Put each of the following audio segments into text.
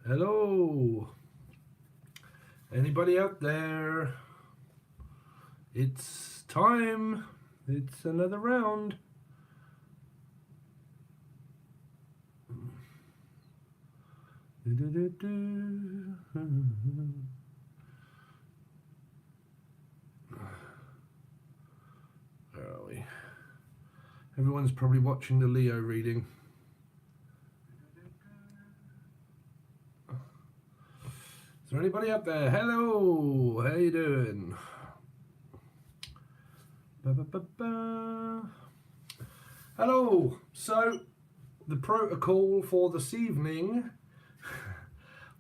Hello. Anybody out there? It's time. It's another round. Where are we? Everyone's probably watching the Leo reading. Is there anybody up there? Hello, how you doing? Hello. So the protocol for this evening,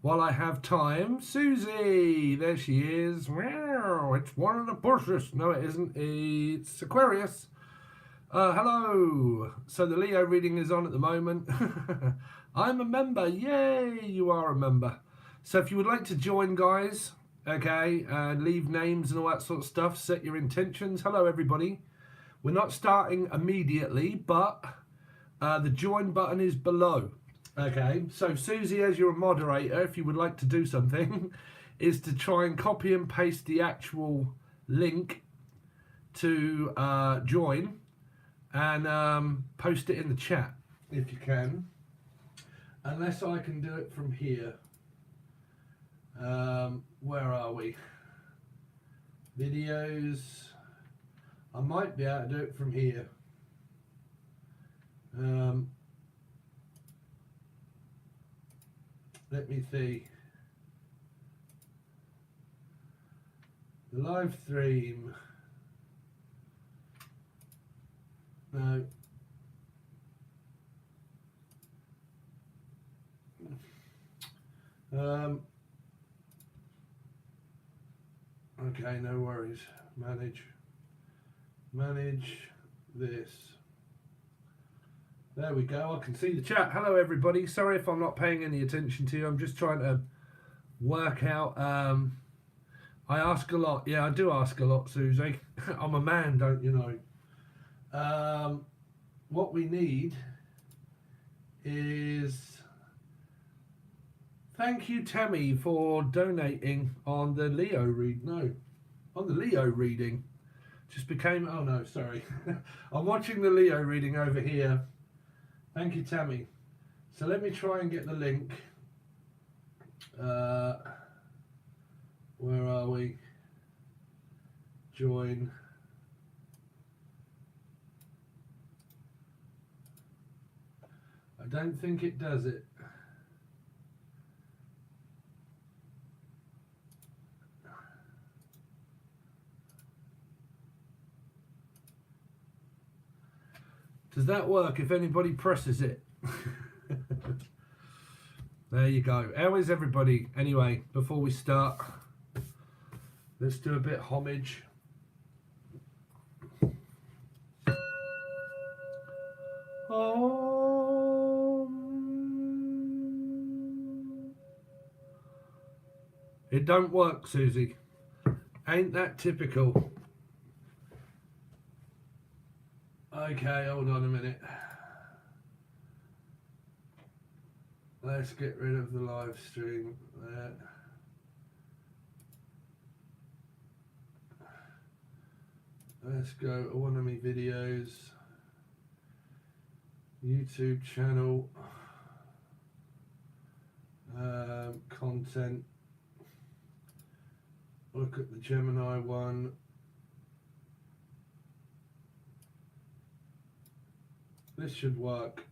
while I have time, Susie, there she is. Wow, it's one of the bushes. No, it isn't. It's Aquarius. Hello. So the Leo reading is on at the moment. I'm a member. Yay, you are a member. So if you would like to join, guys, okay, and leave names and all that sort of stuff, set your intentions. Hello, everybody. We're not starting immediately, but the join button is below. Okay, so Susie, as your moderator, if you would like to do something, is to try and copy and paste the actual link to join and post it in the chat, if you can. Unless I can do it from here. Where are we? Videos. I might be able to do it from here. Let me see. The live stream. No. Okay, no worries. Manage this. There we go. I can see the chat. Hello, everybody. Sorry if I'm not paying any attention to you. I'm just trying to work out. I ask a lot. Yeah, I do ask a lot, Susie. I'm a man, don't you know? What we need is... Thank you, Tammy, for donating on the Leo read. No, on the Leo reading. Just became... Oh, no, sorry. I'm watching the Leo reading over here. Thank you, Tammy. So let me try and get the link. Where are we? Join. I don't think it does it. Does that work if anybody presses it? There you go. How is everybody? Anyway, before we start, let's do a bit of homage. It don't work, Susie. Ain't that typical? Okay, hold on a minute. Let's get rid of the live stream there. Let's go to one of my videos. YouTube channel. Content. Look at the Gemini one. This should work.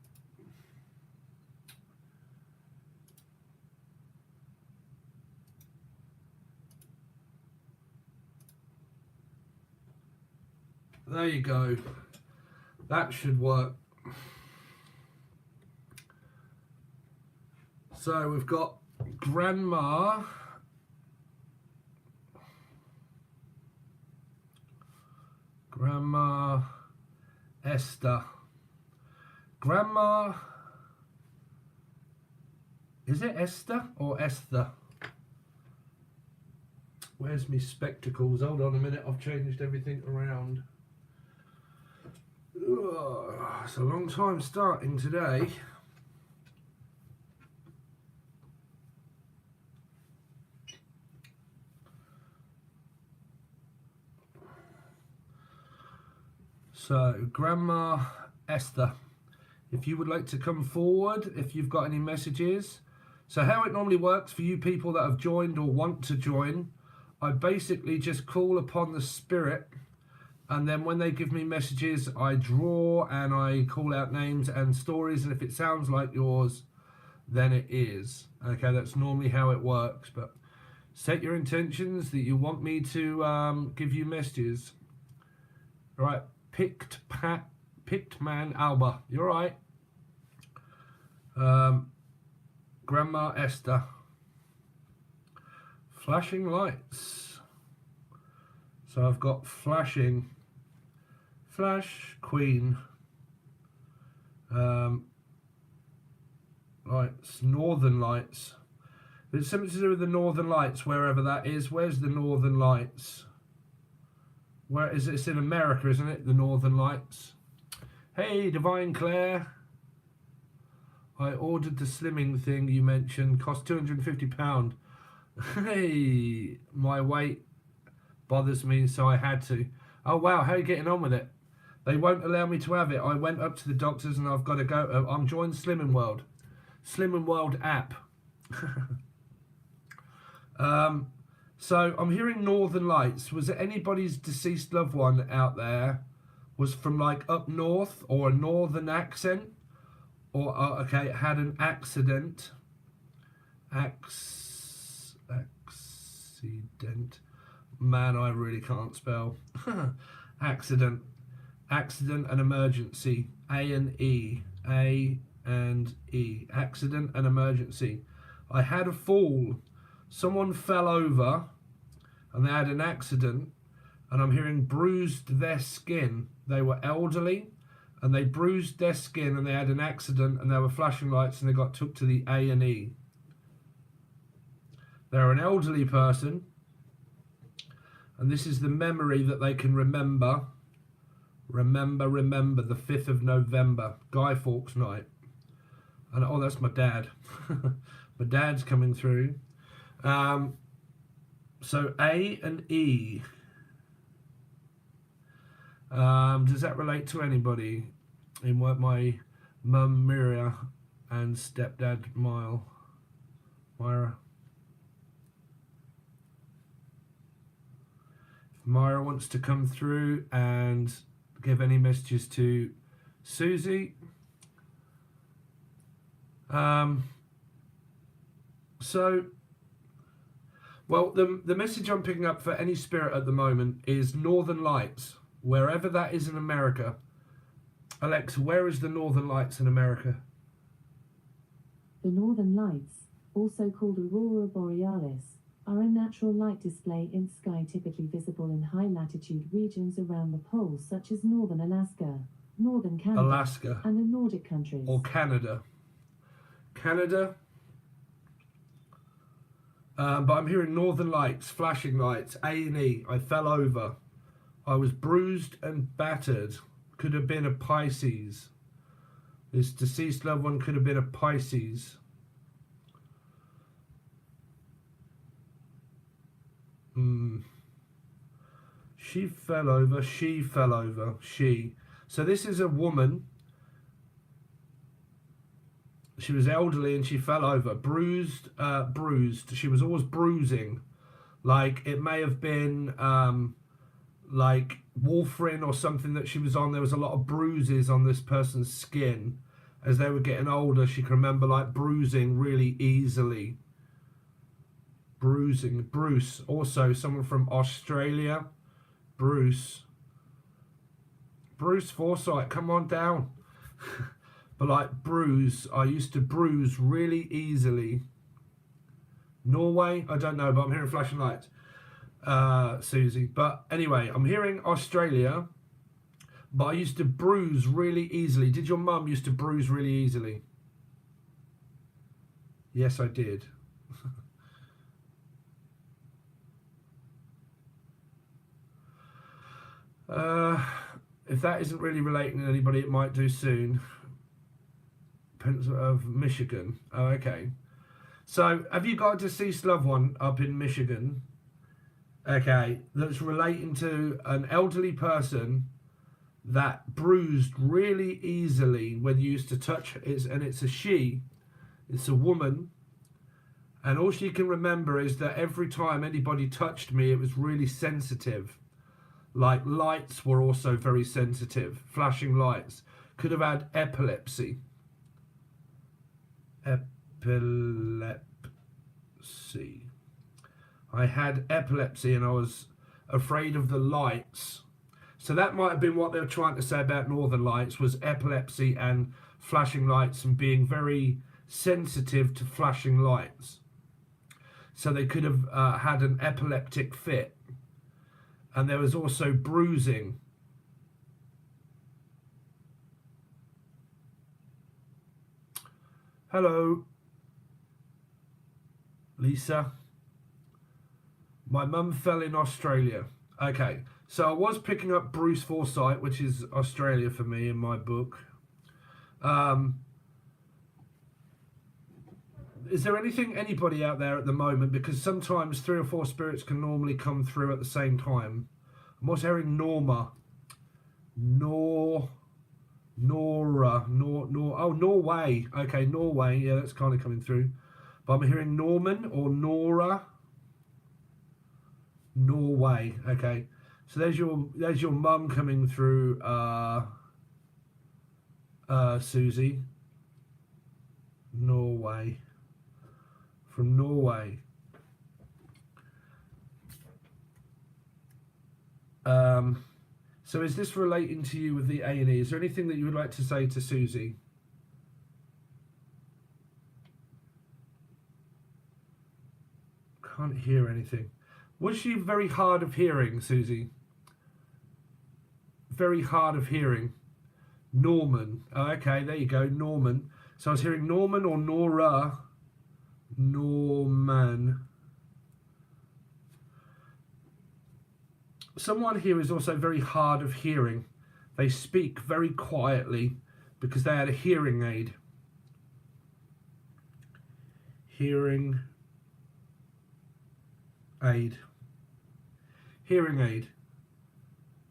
There you go. That should work. So we've got Grandma. Grandma Esther. Grandma, is it Esther or Esther? Where's my spectacles? Hold on a minute, I've changed everything around. It's a long time starting today. So, Grandma Esther, if you would like to come forward, if you've got any messages. So how it normally works for you people that have joined or want to join, I basically just call upon the spirit, and then when they give me messages, I draw and I call out names and stories, and if it sounds like yours, then it is. Okay, that's normally how it works, but set your intentions that you want me to give you messages. All right, Picked Man Alba, you're right. Grandma Esther. Flashing lights. So I've got flashing, flash, queen, lights, northern lights. There's something to do with the northern lights, wherever that is. Where's the northern lights? Where is it? It's in America, isn't it? The northern lights. Hey, Divine Claire. I ordered the slimming thing you mentioned. Cost £250. Hey, my weight bothers me, so I had to. Oh, wow. How are you getting on with it? They won't allow me to have it. I went up to the doctors and I've got to go. I'm joined Slimming World. Slimming World app. So I'm hearing Northern Lights. Was it anybody's deceased loved one out there was from like up north or a northern accent? Or, okay, it had an accident. Accident. Man, I really can't spell. Accident. Accident and emergency. A and E. A and E. Accident and emergency. I had a fall. Someone fell over and they had an accident, and I'm hearing bruised their skin. They were elderly and they bruised their skin and they had an accident and there were flashing lights and they got took to the A&E. They're an elderly person and this is the memory that they can remember. Remember the 5th of November, Guy Fawkes night. And oh, that's my dad. My dad's coming through. So A and E. Does that relate to anybody? In what my mum Miria and stepdad Myra. If Myra wants to come through and give any messages to Susie. So, well, the message I'm picking up for any spirit at the moment is Northern Lights, wherever that is in America. Alexa, where is the Northern Lights in America? The Northern Lights, also called Aurora Borealis, are a natural light display in sky typically visible in high-latitude regions around the poles such as northern Alaska, northern Canada, and the Nordic countries. Or Canada. Canada. But I'm hearing Northern Lights, flashing lights, A&E. I fell over. I was bruised and battered. Could have been a Pisces. This deceased loved one could have been a Pisces. She fell over. She fell over. She. So this is a woman. She was elderly and she fell over. Bruised. She was always bruising. Like it may have been like warfarin or something that she was on. There was a lot of bruises on this person's skin. As they were getting older, she can remember like bruising really easily. Bruising. Bruce. Also someone from Australia. Bruce Forsyth, come on down. But like bruise, I used to bruise really easily. Norway, I don't know, but I'm hearing flashing lights, Susie. But anyway, I'm hearing Australia, but I used to bruise really easily. Did your mum used to bruise really easily? Yes, I did. If that isn't really relating to anybody, it might do soon. Of Michigan. Oh, okay. So, have you got a deceased loved one up in Michigan? Okay, that's relating to an elderly person that bruised really easily when you used to touch it, and it's a she, it's a woman, and all she can remember is that every time anybody touched me, it was really sensitive. Like lights were also very sensitive, flashing lights. Could have had epilepsy. Epilepsy. I had epilepsy and I was afraid of the lights. So that might have been what they were trying to say about Northern Lights, was epilepsy and flashing lights and being very sensitive to flashing lights. So they could have had an epileptic fit. And there was also bruising. Hello, Lisa. My mum fell in Australia. Okay, so I was picking up Bruce Forsyth, which is Australia for me in my book. Is there anybody out there at the moment? Because sometimes 3 or 4 spirits can normally come through at the same time. I'm also hearing Norma. Nora. Oh, Norway. Okay, Norway. Yeah, that's kind of coming through. But I'm hearing Norman or Nora. Norway. Okay. So there's your mum coming through, Susie. Norway. From Norway. So is this relating to you with the A&E? Is there anything that you would like to say to Susie? Can't hear anything. Was she very hard of hearing, Susie? Very hard of hearing. Norman. Oh, okay, there you go, Norman. So I was hearing Norman or Nora. Norman. Someone here is also very hard of hearing. They speak very quietly because they had a hearing aid. Hearing aid. Hearing aid.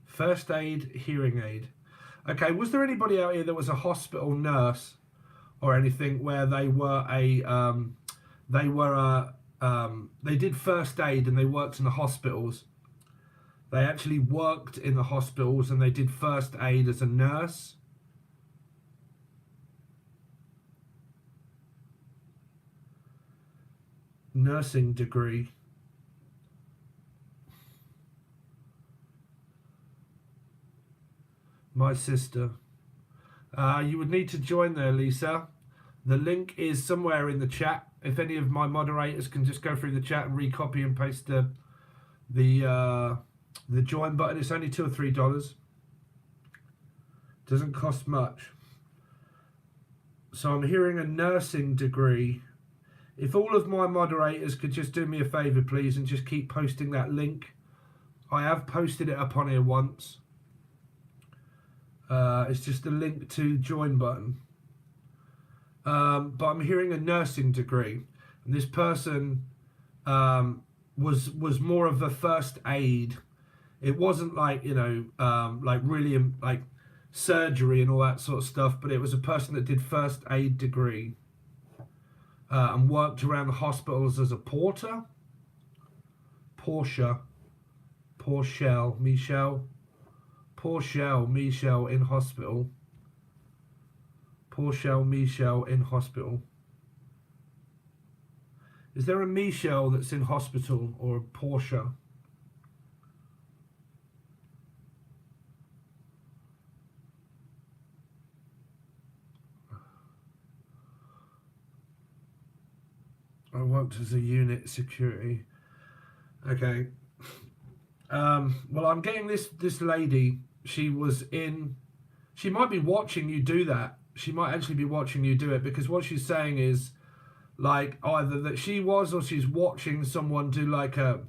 First aid, hearing aid. Okay, was there anybody out here that was a hospital nurse or anything where they were they did first aid and they worked in the hospitals? They actually worked in the hospitals and they did first aid as a nurse. Nursing degree. My sister. You would need to join there, Lisa. The link is somewhere in the chat. If any of my moderators can just go through the chat and recopy and paste the join button. It's only $2 or $3. Doesn't cost much. So I'm hearing a nursing degree. If all of my moderators could just do me a favour, please, and just keep posting that link. I have posted it up on here once. It's just a link to join button. But I'm hearing a nursing degree, and this person was more of a first aid. It wasn't like, you know, like really like surgery and all that sort of stuff, but it was a person that did first aid degree and worked around the hospitals as a porter. Portia. Michelle in hospital. Michelle in hospital. Is there a Michelle that's in hospital or a Portia? I worked as a unit security. Okay. Well, I'm getting this lady. She might be watching you do that. She might actually be watching you do it, because what she's saying is like either that she was or she's watching someone do like a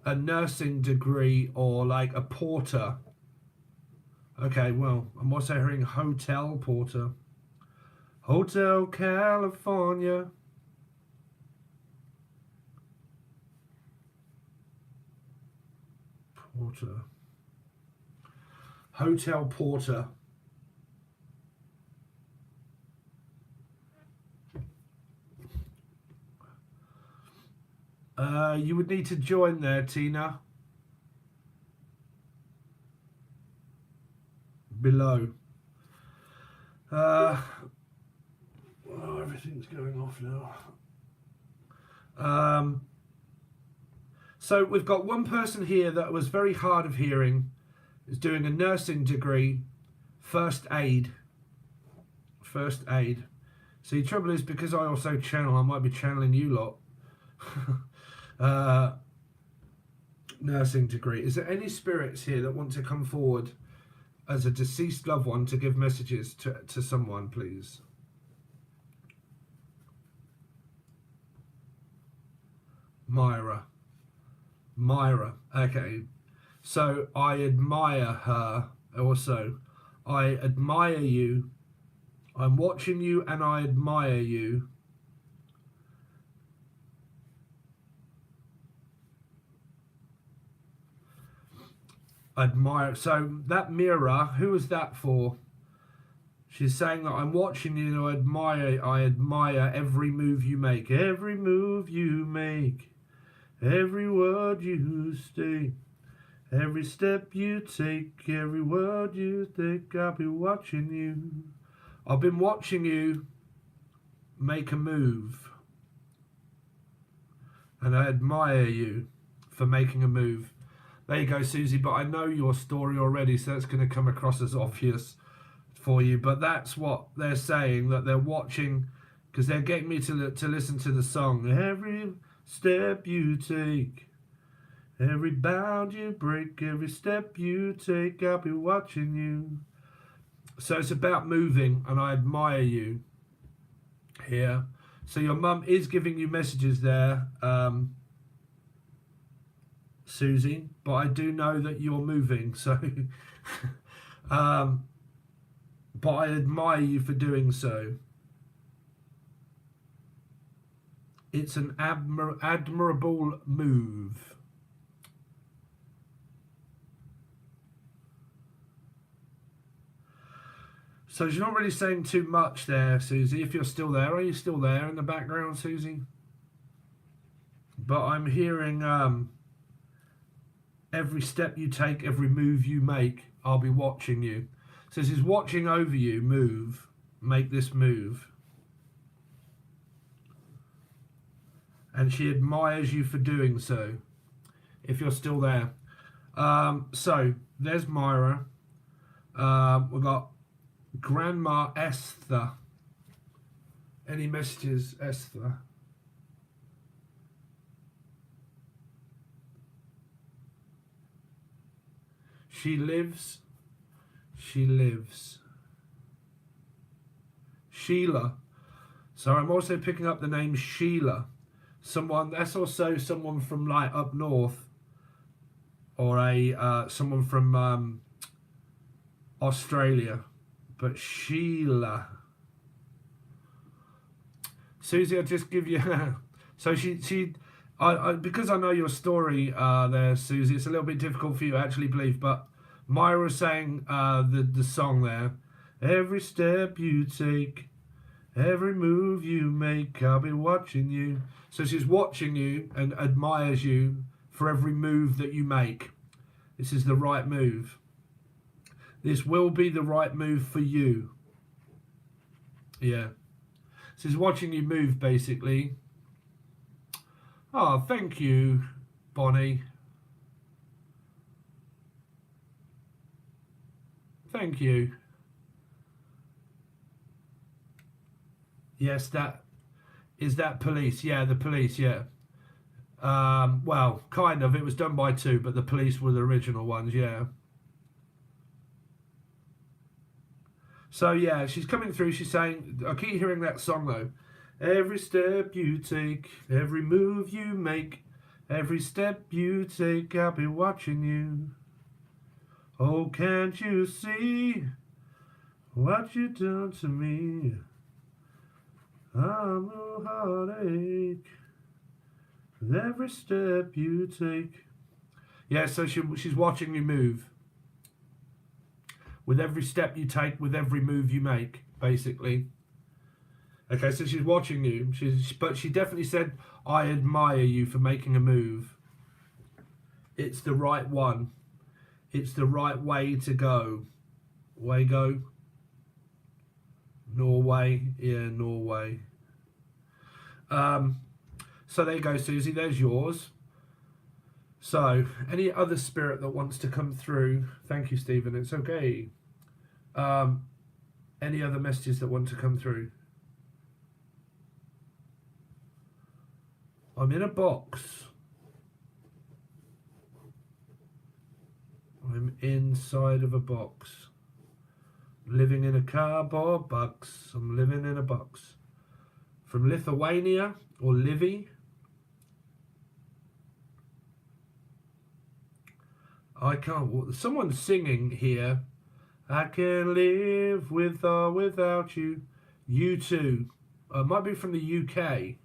nursing degree or like a porter. Okay, well, I'm also hearing Hotel Porter. Hotel California. Porter. Hotel Porter. You would need to join there, Tina. Below. Oh, everything's going off now. So we've got one person here that was very hard of hearing, is doing a nursing degree, first aid. First aid. See, the trouble is, because I also channel, I might be channeling you lot. Nursing degree. Is there any spirits here that want to come forward as a deceased loved one to give messages to someone, please? Myra. Okay. So I admire her also. I admire you. I'm watching you and I admire you. Admire. So that mirror, who is that for? She's saying that I'm watching you and I admire every move you make. Every move you make. Every word you say. Every step you take. Every word you think. I'll be watching you. I've been watching you make a move. And I admire you for making a move. There you go, Susie, but I know your story already, so that's going to come across as obvious for you. But that's what they're saying, that they're watching, because they're getting me to listen to the song. Every step you take, every bound you break, every step you take, I'll be watching you. So it's about moving, and I admire you here. So your mum is giving you messages there, Susie, but I do know that you're moving, so but I admire you for doing so. It's an admirable move. So she's not really saying too much there, Susie, if you're still there. Are you still there in the background, Susie? But I'm hearing every step you take, every move you make, I'll be watching you. So she's watching over you move, make this move. And she admires you for doing so, if you're still there. So there's Myra. We've got Grandma Esther. Any messages, Esther? She lives. She lives. Sheila. So I'm also picking up the name Sheila. Someone, that's also someone from like up north, or someone from Australia. But Sheila. Susie, I'll just give you. So because I know your story there, Susie, it's a little bit difficult for you to actually believe, but Myra sang the song there. Every step you take, every move you make, I'll be watching you. So she's watching you and admires you for every move that you make. This is the right move. This will be the right move for you. Yeah. She's watching you move, basically. Oh, thank you, Bonnie. Thank you. Yes, that police. Yeah, the police, yeah. Well, kind of. It was done by two, but the police were the original ones, yeah. So, yeah, she's coming through. She's saying, I keep hearing that song, though. Every step you take, every move you make, every step you take, I'll be watching you. Oh, can't you see what you done to me? I'm a heartache with every step you take. Yeah, so she's watching you move. With every step you take, with every move you make, basically. Okay, so she's watching you. But she definitely said, I admire you for making a move. It's the right one. It's the right way to go. Way go? Norway. Yeah, Norway. So there you go, Susie. There's yours. So, any other spirit that wants to come through? Thank you, Stephen. It's okay. Any other messages that want to come through? I'm in a box. I'm inside of a box. Living in a cardboard box. I'm living in a box. From Lithuania or Livy. I can't. Someone's singing here. I can live with or without you. You too. It might be from the UK.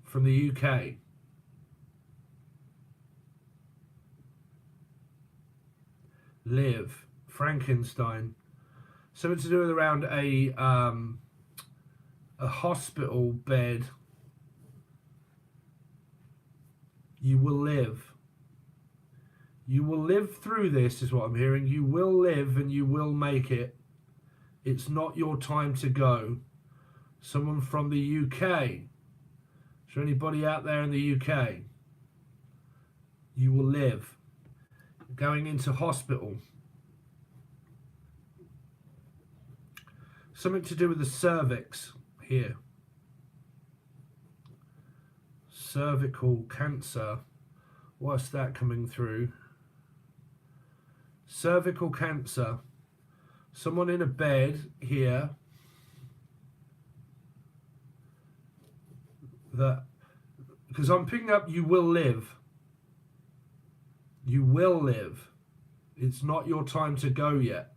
From the UK. Live. Frankenstein. Something to do with around a hospital bed. You will live. You will live through this, is what I'm hearing. You will live and you will make it. It's not your time to go. Someone from the UK. Is there anybody out there in the UK? You will live. Going into hospital. Something to do with the cervix here. Cervical cancer. What's that coming through? Cervical cancer. Someone in a bed here. That, because I'm picking up you will live. You will live. It's not your time to go yet.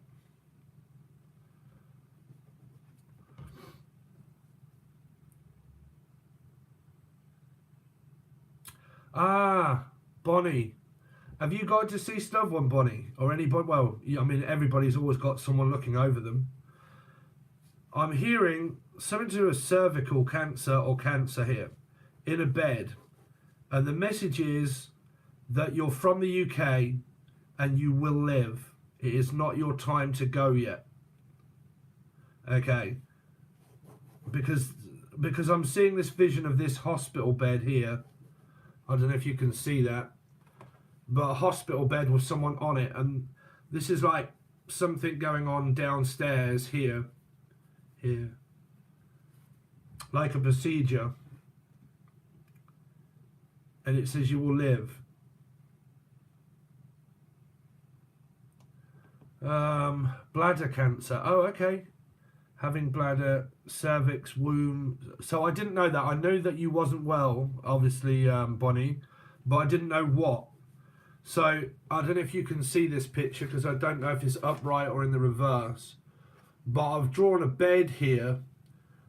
Ah, Bonnie. Have you got a deceased loved one, Bonnie? Or anybody? Well, I mean, everybody's always got someone looking over them. I'm hearing something to do with cervical cancer or cancer here. In a bed. And the message is that you're from the UK and you will live. It is not your time to go yet. Okay. Because I'm seeing this vision of this hospital bed here. I don't know if you can see that. But a hospital bed with someone on it. And this is like something going on downstairs here. Here. Like a procedure. And it says you will live. Bladder cancer. Oh, okay. Having bladder, cervix, womb. So I didn't know that. I know that you wasn't well, obviously, Bonnie, but I didn't know what. So I don't know if you can see this picture because I don't know if it's upright or in the reverse. But I've drawn a bed here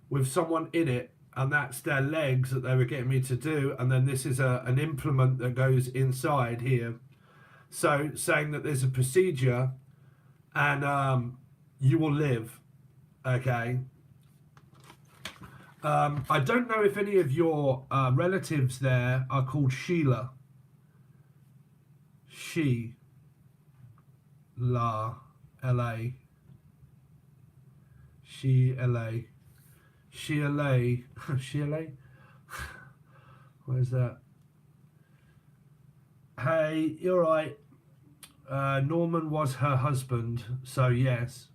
with someone in it, and that's their legs that they were getting me to do. And then this is an implement that goes inside here. So saying that there's a procedure and you will live. Okay. I don't know if any of your relatives there are called Sheila. L-A. Sheila. Where's that? Hey, you're right. Norman was her husband, so yes.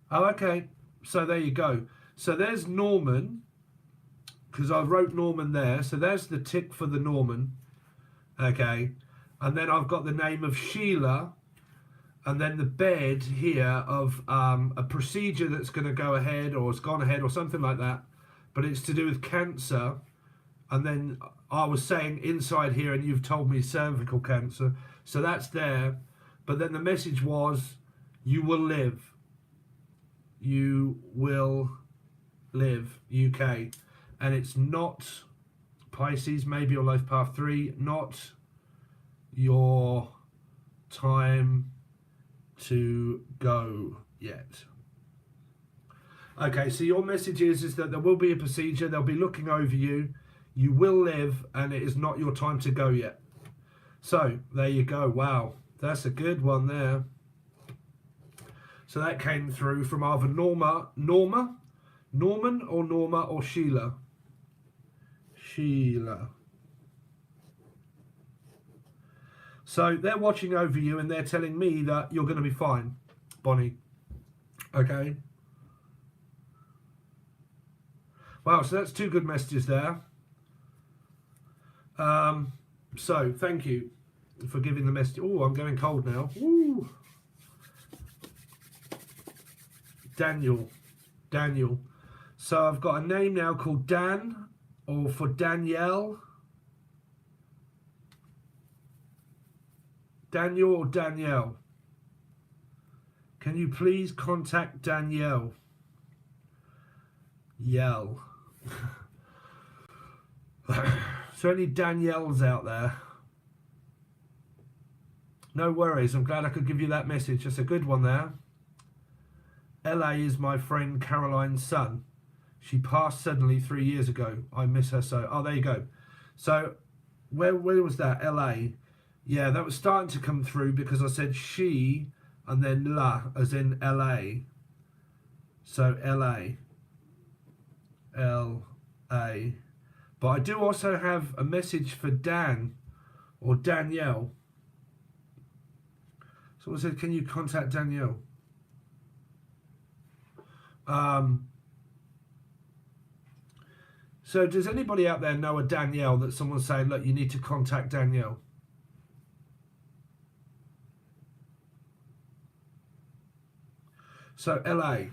Oh, okay. So there you go. So there's Norman, because I wrote Norman there. So there's the tick for the Norman. Okay. And then I've got the name of Sheila, and then the bed here of a procedure that's going to go ahead or has gone ahead or something like that. But it's to do with cancer. And then I was saying inside here, and you've told me cervical cancer. So that's there. But then the message was, you will live. You will live, UK. And it's not Pisces, maybe your life path 3, not your time to go yet. Okay, so your message is that there will be a procedure, they'll be looking over you, you will live, and it is not your time to go yet. So, there you go. Wow, that's a good one there. So that came through from either Norman or Sheila. Sheila. So they're watching over you and they're telling me that you're going to be fine, Bonnie. Okay. Wow, so that's 2 good messages there. So thank you for giving the message. Oh, I'm going cold now. Woo. Daniel. So I've got a name now called Dan, or for Danielle. Daniel or Danielle? Can you please contact Danielle? Yell. So any Danielles out there? No worries, I'm glad I could give you that message. That's a good one there. LA is my friend Caroline's son. She passed suddenly 3 years ago. I miss her so. Oh, there you go. So where was that? LA. Yeah, that was starting to come through because I said she and then la, as in LA. So LA. LA. But I do also have a message for Dan or Danielle. So I said, can you contact Danielle? So does anybody out there know a Danielle that someone's saying, look, you need to contact Danielle? So LA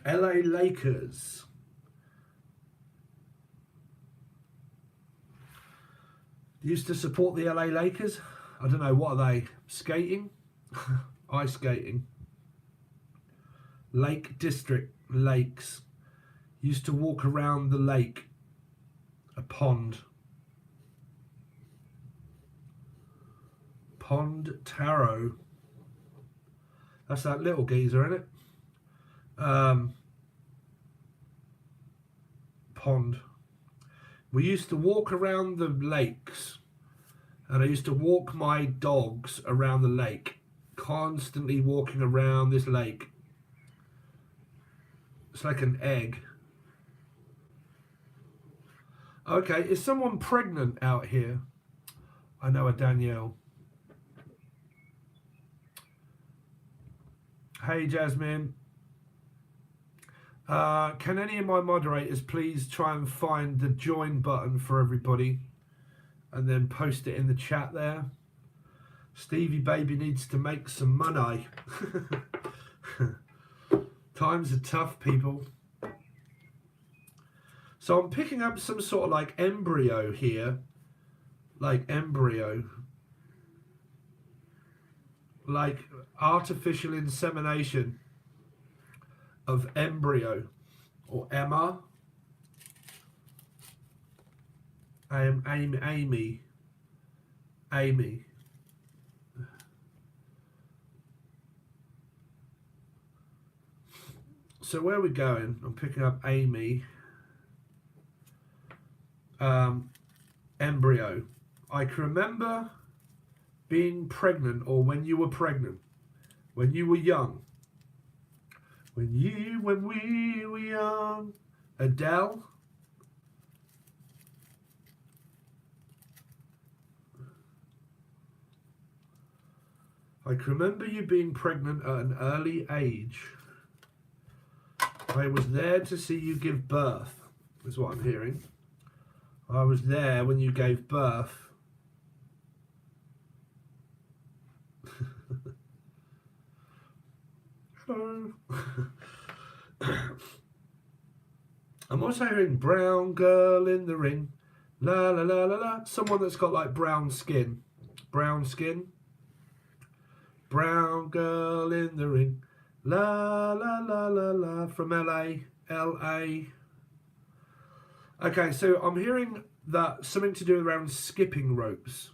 Lakers. Used to support the LA Lakers. I don't know, what are they? Skating? Ice skating. Lake District, lakes. Used to walk around the lake. A pond. Pond Tarot. That's that little geezer, isn't it? Pond. We used to walk around the lakes, and I used to walk my dogs around the lake, constantly walking around this lake. It's like an egg. Okay, is someone pregnant out here? I know a Danielle. Hey, Jasmine. Can any of my moderators please try and find the join button for everybody and then post it in the chat there? Stevie baby needs to make some money. Times are tough, people. So I'm picking up some sort of like embryo here. Like embryo. Like artificial insemination of embryo. Or Emma. I am Amy. So where are we going? I'm picking up Amy. Embryo. I can remember being pregnant, or when you were pregnant, when you were young. When we were young. Adele. I can remember you being pregnant at an early age. I was there to see you give birth, is what I'm hearing. I was there when you gave birth. Hello. I'm also hearing brown girl in the ring. La la la la la. Someone that's got like brown skin. Brown skin. Brown girl in the ring. La la la la la. From LA. LA. Okay, so I'm hearing that something to do around skipping ropes.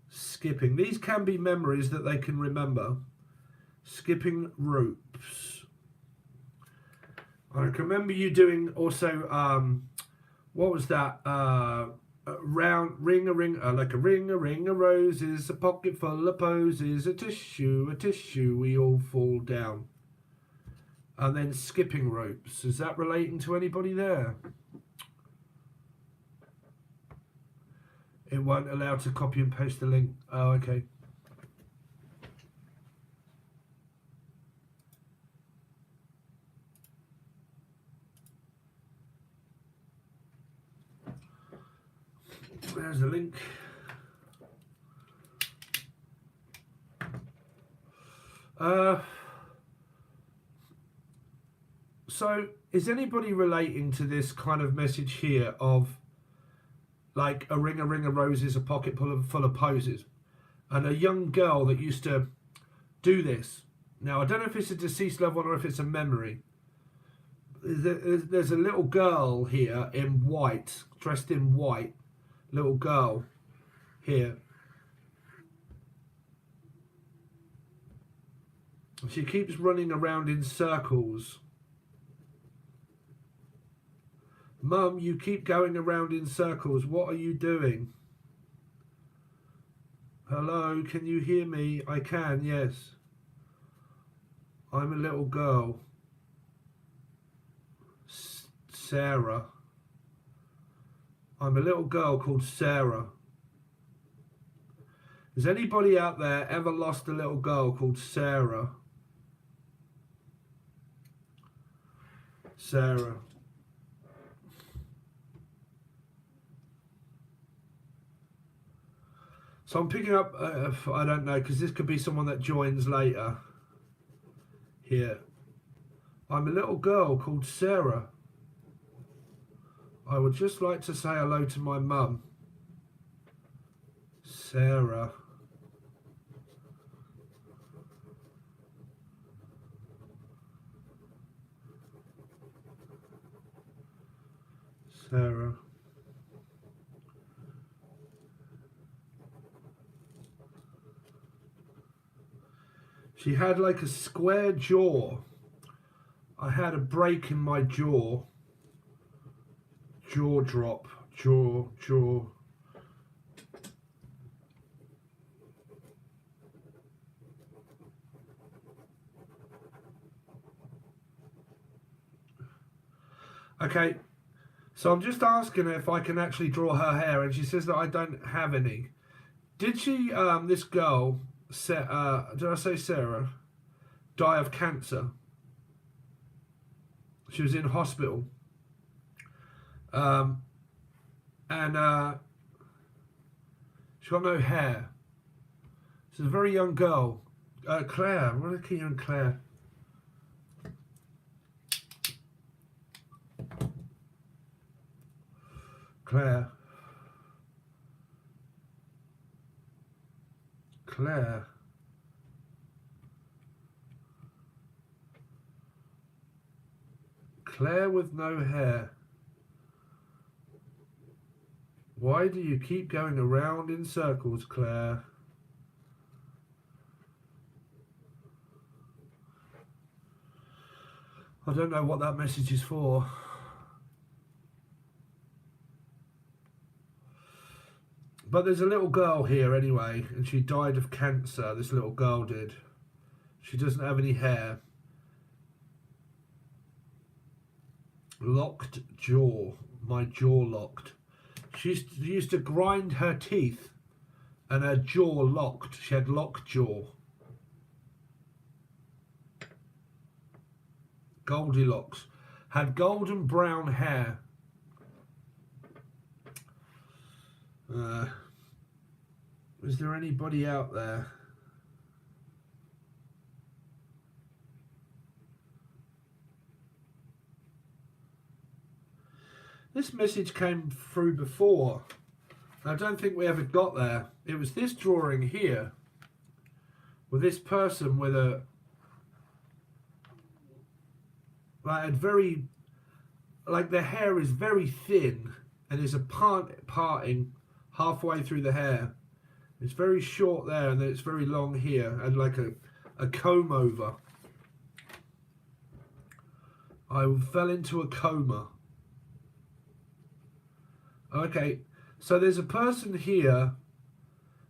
Skipping. These can be memories that they can remember. Skipping ropes. I can remember you doing also, what was that? Round, ring, like a ring of roses, a pocket full of posies, a tissue, we all fall down. And then skipping ropes. Is that relating to anybody there? It won't allow to copy and paste the link. Oh, okay. There's the link. So is anybody relating to this kind of message here of like a ring of roses, a pocket full of posies, and a young girl that used to do this? Now, I don't know if it's a deceased loved one or if it's a memory. There's a little girl here in white, dressed in white, little girl here. She keeps running around in circles. Mum, you keep going around in circles. What are you doing? Hello, can you hear me? I can, yes. I'm a little girl. Sarah. I'm a little girl called Sarah. Has anybody out there ever lost a little girl called Sarah? Sarah. So I'm picking up, I don't know, because this could be someone that joins later. Here. I'm a little girl called Sarah. I would just like to say hello to my mum. Sarah. Sarah. She had like a square jaw. I had a break in my jaw. Jaw drop. Jaw. Okay, so I'm just asking her if I can actually draw her hair, and she says that I don't have any. Did she, this girl, did I say Sarah, die of cancer? She was in hospital. And she got no hair. She's a very young girl. Claire, what are you and Claire? Claire. Claire with no hair. Why do you keep going around in circles, Claire? I don't know what that message is for. But there's a little girl here anyway, and she died of cancer, this little girl did. She doesn't have any hair. Locked jaw. My jaw locked. She used to grind her teeth and her jaw locked. She had locked jaw. Goldilocks. Had golden brown hair. Is there anybody out there? This message came through before. I don't think we ever got there. It was this drawing here. with this person with a like a very like their hair is very thin and there's a parting halfway through the hair. It's very short there and then it's very long here and like a comb over. I fell into a coma. Okay, so there's a person here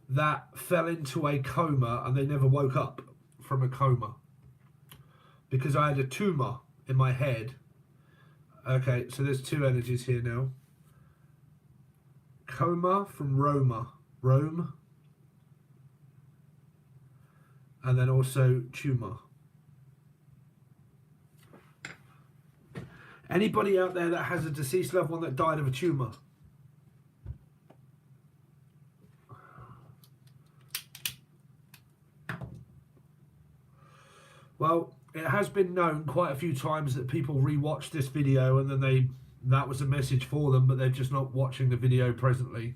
that fell into a coma and they never woke up from a coma because I had a tumor in my head. Okay, so there's two energies here now. Coma from Rome, and then also tumor. Anybody out there that has a deceased loved one that died of a tumor? Well, it has been known quite a few times that people rewatch this video and then that was a message for them, but they're just not watching the video presently.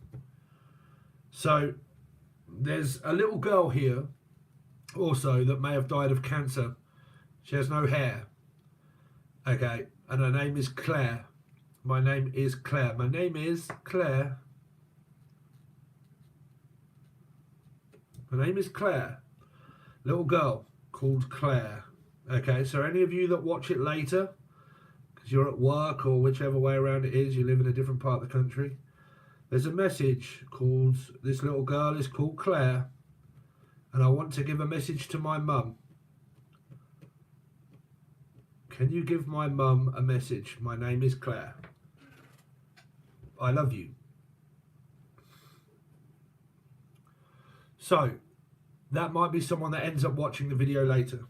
So there's a little girl here also that may have died of cancer. She has no hair. Okay, and her name is Claire. My name is Claire. My name is Claire. My name is Claire. Little girl called Claire. Okay, so any of you that watch it later, because you're at work or whichever way around it is, you live in a different part of the country, there's a message called, this little girl is called Claire, and I want to give a message to my mum. Can you give my mum a message? My name is Claire. I love you. So, that might be someone that ends up watching the video later.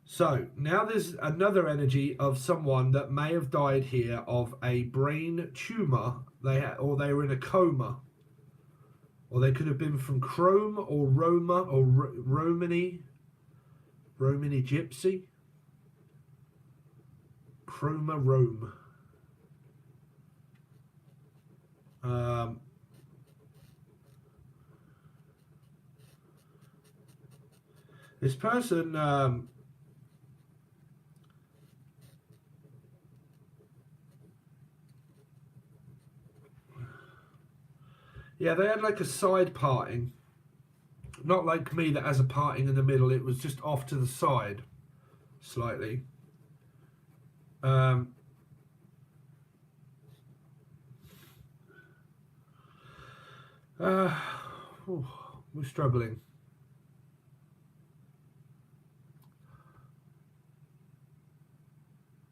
So, now there's another energy of someone that may have died here of a brain tumour, or they were in a coma. Or they could have been from Chrome or Roma or Romany Gypsy. Chroma Rome. This person yeah, they had like a side parting. Not like me that has a parting in the middle. It was just off to the side slightly. We're struggling.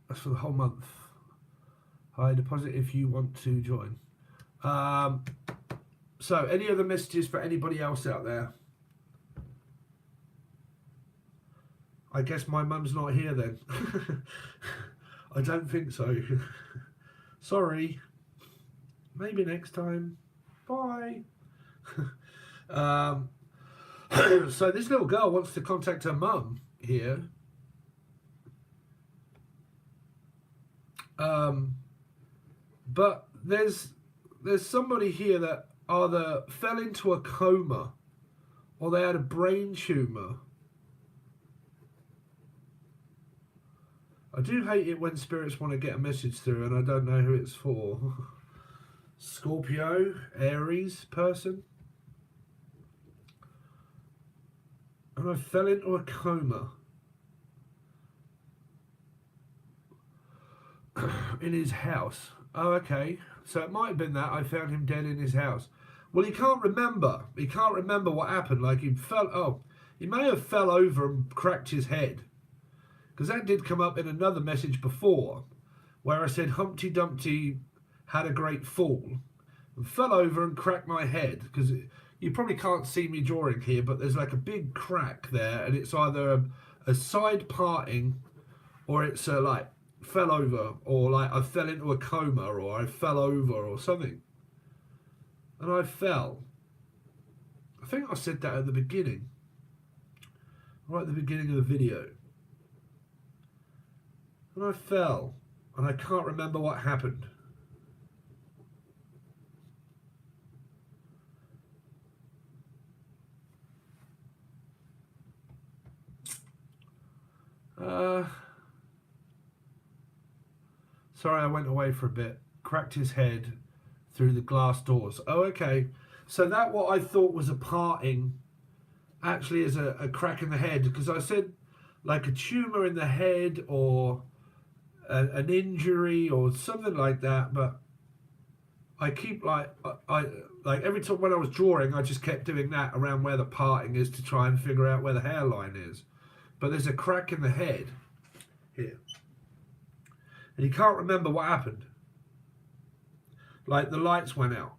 That's for the whole month. High deposit if you want to join. So, any other messages for anybody else out there? I guess my mum's not here then. I don't think so. Sorry. Maybe next time. Bye. So this little girl wants to contact her mum here. But there's somebody here that either fell into a coma or they had a brain tumour. I do hate it when spirits want to get a message through and I don't know who it's for. Scorpio, Aries person. And I fell into a coma. In his house. Oh, okay. So it might have been that I found him dead in his house. Well, he can't remember. He can't remember what happened. Like he fell. Oh, he may have fell over and cracked his head. Because that did come up in another message before, where I said Humpty Dumpty had a great fall and fell over and cracked my head. Because you probably can't see me drawing here, but there's like a big crack there, and it's either a side parting, or it's like fell over, or like I fell into a coma, or I fell over, or something. And I fell. I think I said that at the beginning, right at the beginning of the video. And I fell, and I can't remember what happened. Sorry, I went away for a bit. Cracked his head through the glass doors. Oh, okay. So that what I thought was a parting actually is a crack in the head, because I said like a tumour in the head or an injury or something like that, but I keep like like every time when I was drawing, I just kept doing that around where the parting is to try and figure out where the hairline is. But there's a crack in the head here, and he can't remember what happened. Like the lights went out.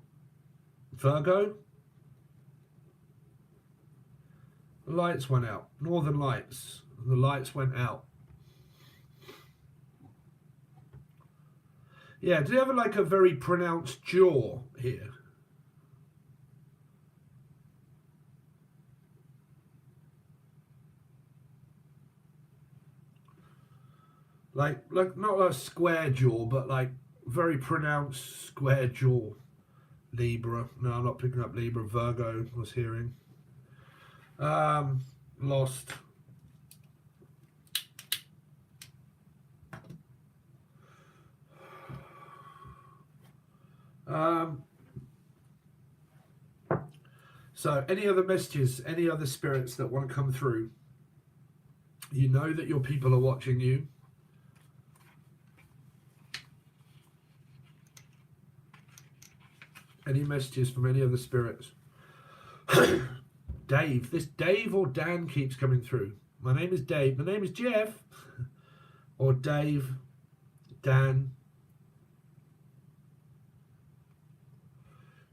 Virgo. The lights went out. Northern lights. The lights went out. Yeah, do you have like a very pronounced jaw here? Like not a square jaw, but like very pronounced square jaw. Libra. No, I'm not picking up Libra. Virgo was hearing. Lost. So any other messages, any other spirits that want to come through? You know that your people are watching you. Any messages from any other spirits? Dave. This Dave or Dan keeps coming through. My name is Dave. My name is Jeff. Or Dave, Dan,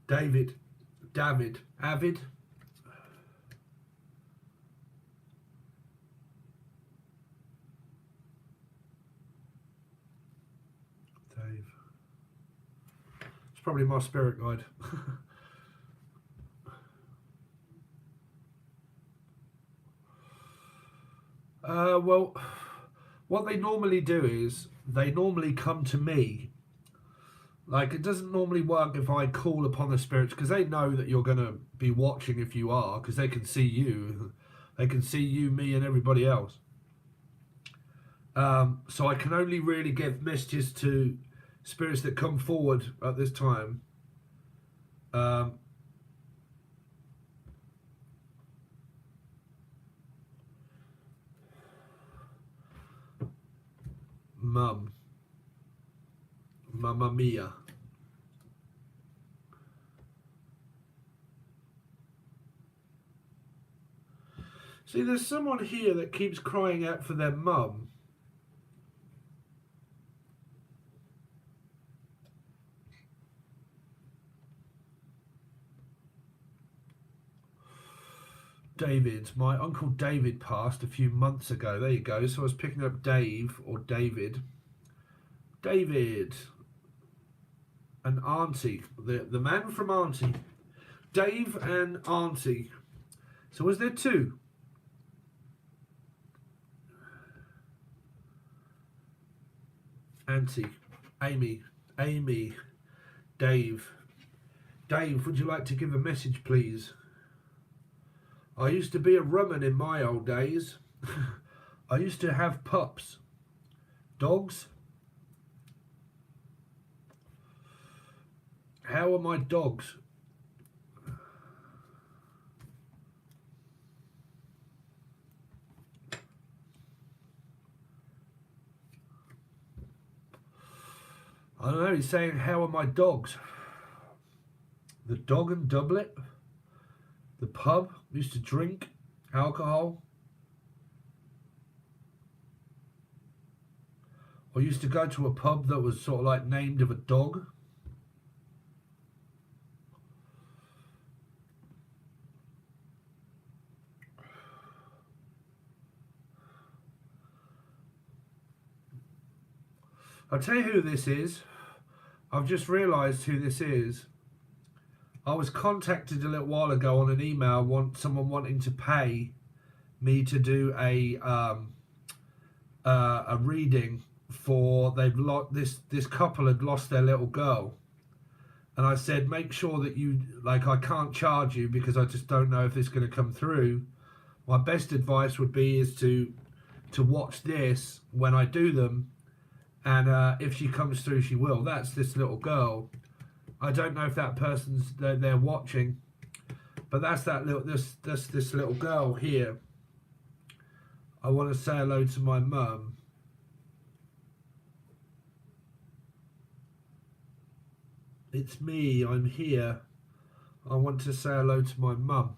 David, Avid, Dave. It's probably my spirit guide. Well, what they normally do is they normally come to me. Like, it doesn't normally work if I call upon the spirits, because they know that you're going to be watching if you are, because they can see you. They can see you, me, and everybody else. So I can only really give messages to spirits that come forward at this time. Mum. Mamma mia. See, there's someone here that keeps crying out for their mum. David. My uncle David passed a few months ago. There you go. So I was picking up Dave or David. David. And Auntie. The man from Auntie. Dave and Auntie. So was there two? Auntie. Amy. Dave. Dave, would you like to give a message, please? I used to be a rumman in my old days. I used to have pups. Dogs. How are my dogs? I don't know, he's saying, how are my dogs? The dog and doublet. The pub, used to drink alcohol. Or used to go to a pub that was sort of like named of a dog. I'll tell you who this is. I've just realised who this is. I was contacted a little while ago on an email, someone wanting to pay me to do a reading for this couple had lost their little girl, and I said, make sure that you, like, I can't charge you because I just don't know if it's going to come through. My best advice would be is to to watch this when I do them, and if she comes through, she will. That's this little girl. I don't know if that person's they're watching, but that's that little this little girl here. I want to say hello to my mum. It's me, I'm here. I want to say hello to my mum.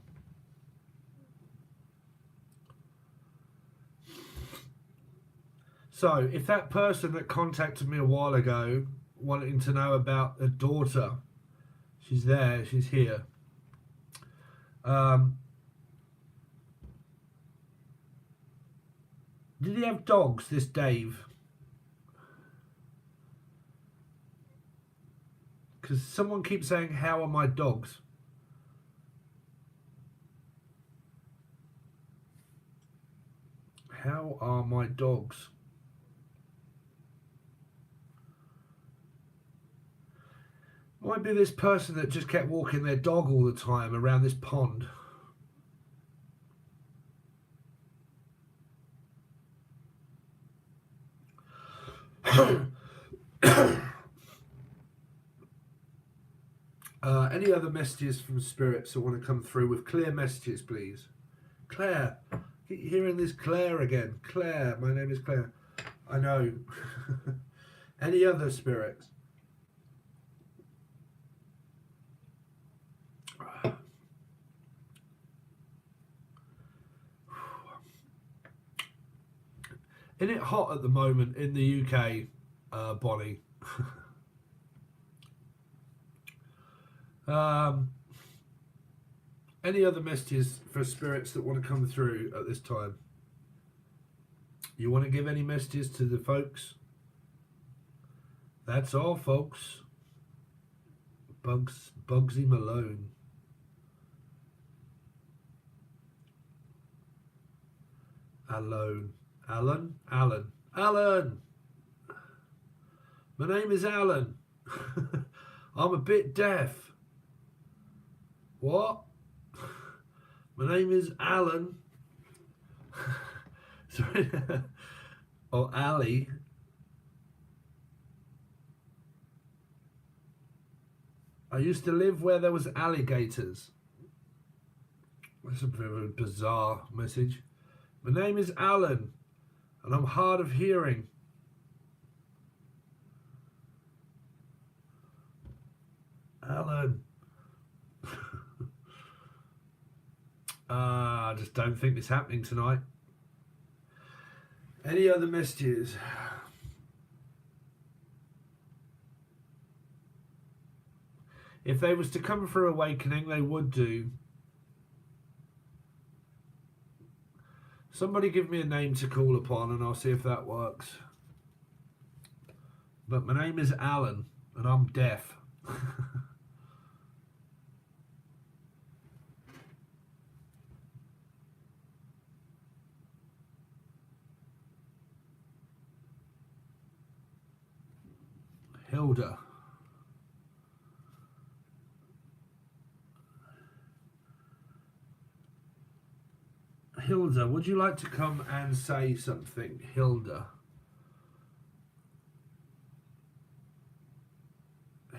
So, if that person that contacted me a while ago wanting to know about a daughter, she's there, she's here. Did he have dogs, this Dave? Because someone keeps saying, how are my dogs? How are my dogs? Might be this person that just kept walking their dog all the time around this pond. Any other messages from spirits that want to come through with clear messages, please? Claire. I keep hearing this Claire again. Claire. My name is Claire. I know. Any other spirits? Isn't it hot at the moment in the UK, Bonnie? Any other messages for spirits that want to come through at this time? You want to give any messages to the folks? That's all, folks. Bugsy Malone. Alone. Alan? Alan. Alan! My name is Alan. I'm a bit deaf. What? My name is Alan. Sorry. Or Ali. I used to live where there was alligators. That's a bit of a bizarre message. My name is Alan, and I'm hard of hearing. Alan. I just don't think it's happening tonight. Any other messages? If they was to come for awakening, they would do. Somebody give me a name to call upon and I'll see if that works. But my name is Alan and I'm deaf. Hilda. Hilda, would you like to come and say something? Hilda.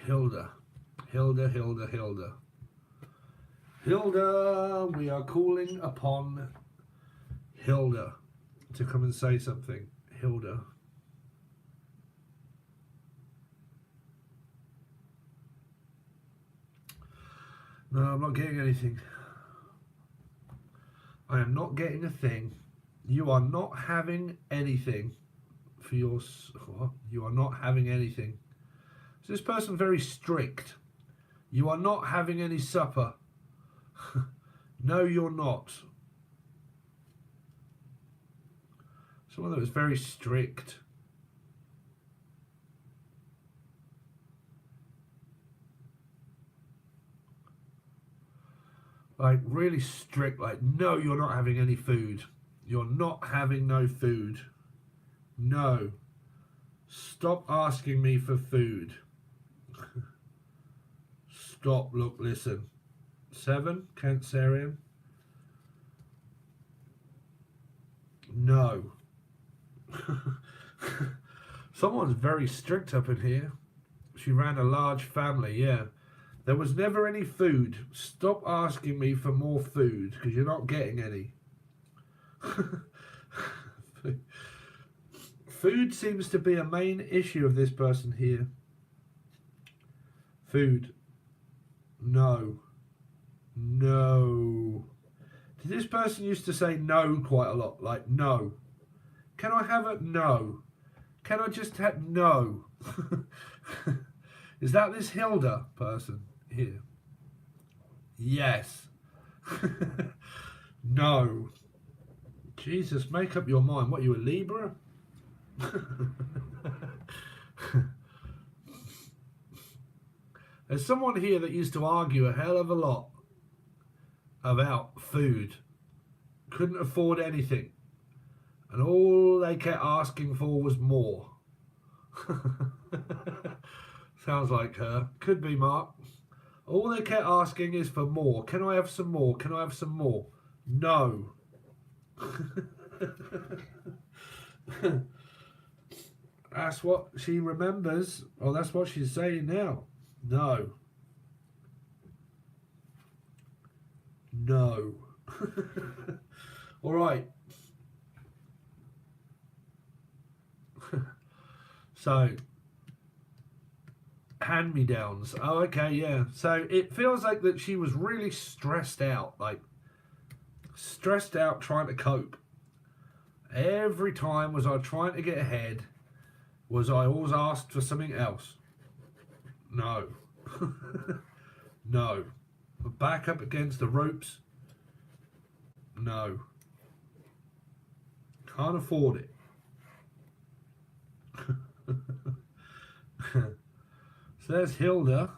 Hilda. Hilda, Hilda, Hilda. Hilda, we are calling upon Hilda to come and say something. Hilda. No, I'm not getting anything. I am not getting a thing. You are not having anything for your... What? You are not having anything. So this person's very strict. You are not having any supper. No, you're not. Someone that was very strict. Like really strict, like, no, you're not having any food. You're not having no food. No. Stop asking me for food. Stop, look, listen. 7, Cancerian. No. Someone's very strict up in here. She ran a large family, yeah. There was never any food. Stop asking me for more food, because you're not getting any. Food seems to be a main issue of this person here. Food. No. No. Did this person used to say no quite a lot? Like, no. Can I have it? No. Can I just have no? Is that this Hilda person here? Yes. No. Jesus, make up your mind. What, you a Libra? There's someone here that used to argue a hell of a lot about food. Couldn't afford anything. And all they kept asking for was more. Sounds like her. Could be, Mark. All they kept asking is for more. Can I have some more? Can I have some more? No. That's what she remembers. Or that's what she's saying now. No. No. All right. So, hand-me-downs. Oh, okay, yeah. So it feels like that she was really stressed out, like stressed out trying to cope. Every time was I trying to get ahead, was I always asked for something else. No. No. Back up against the ropes. No. Can't afford it. So there's Hilda.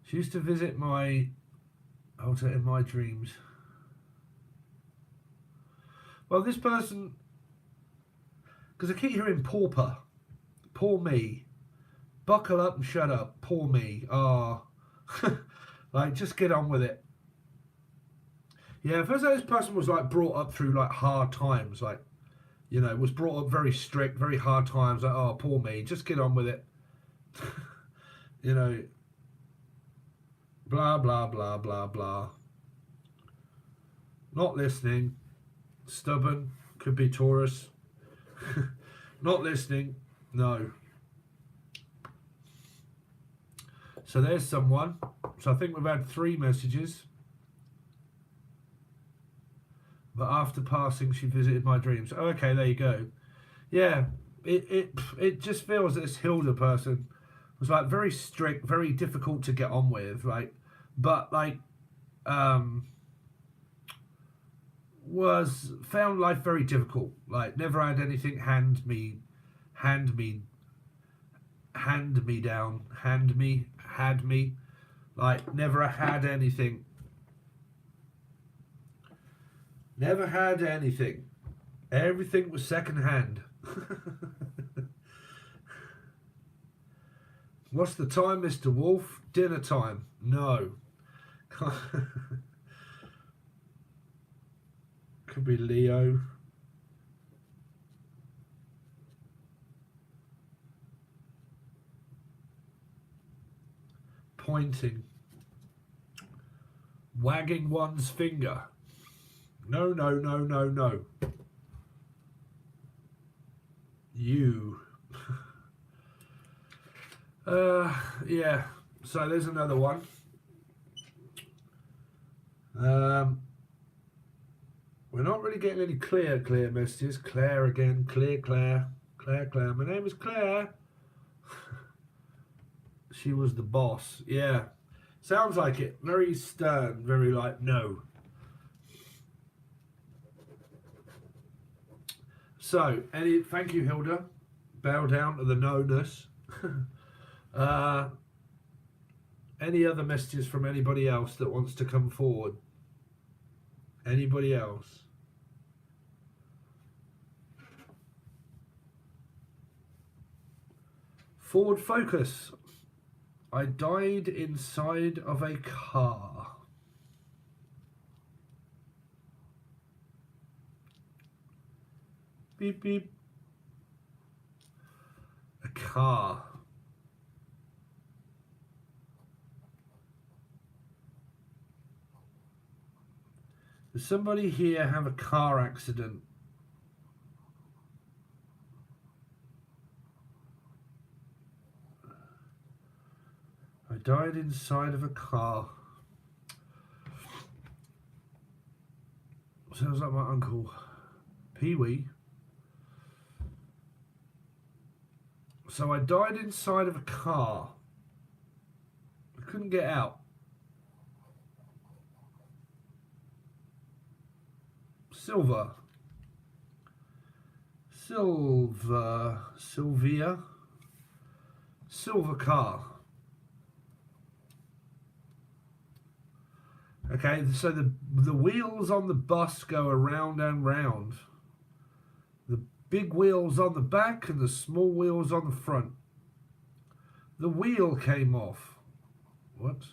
She used to visit my altar in my dreams. Well, this person, because I keep hearing pauper. Poor me. Buckle up and shut up. Poor me. Ah. Like, just get on with it. Yeah, it feels like this person was like brought up through like hard times, like, you know, was brought up very strict, very hard times, like, oh, poor me, just get on with it. You know, blah, blah, blah, blah, blah. Not listening, stubborn, could be Taurus. Not listening, no. So there's someone. So I think we've had 3 messages. But after passing, she visited my dreams. Oh, okay, there you go. Yeah, it just feels that this Hilda person was like very strict, very difficult to get on with, right? But like, was found life very difficult. Like, never had anything hand me down, had me. Like, never had anything. Never had anything. Everything was second hand. What's the time, Mr. Wolf? Dinner time. No. Could be Leo. Pointing. Wagging one's finger. No, no, no, no, no. You. Yeah. So there's another one. We're not really getting any clear messages. Claire again. Claire. My name is Claire. She was the boss. Yeah. Sounds like it. Very stern. Very like, no. So, thank you, Hilda. Bow down to the no-ness. Any other messages from anybody else that wants to come forward? Anybody else? Forward focus. I died inside of a car. Beep, beep. A car. Does somebody here have a car accident? I died inside of a car. Sounds like my uncle Pee-wee. So I died inside of a car. I couldn't get out. Silver. Sylvia. Silver car. Okay, so the wheels on the bus go around and round. The big wheels on the back and the small wheels on the front. The wheel came off. What?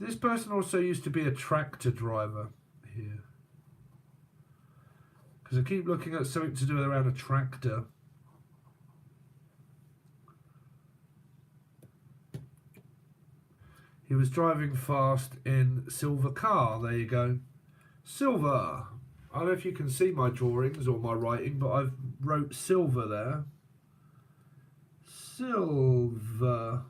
This person also used to be a tractor driver here. Because I keep looking at something to do around a tractor. He was driving fast in silver car. There you go. Silver. I don't know if you can see my drawings or my writing, but I've wrote silver there. Silver.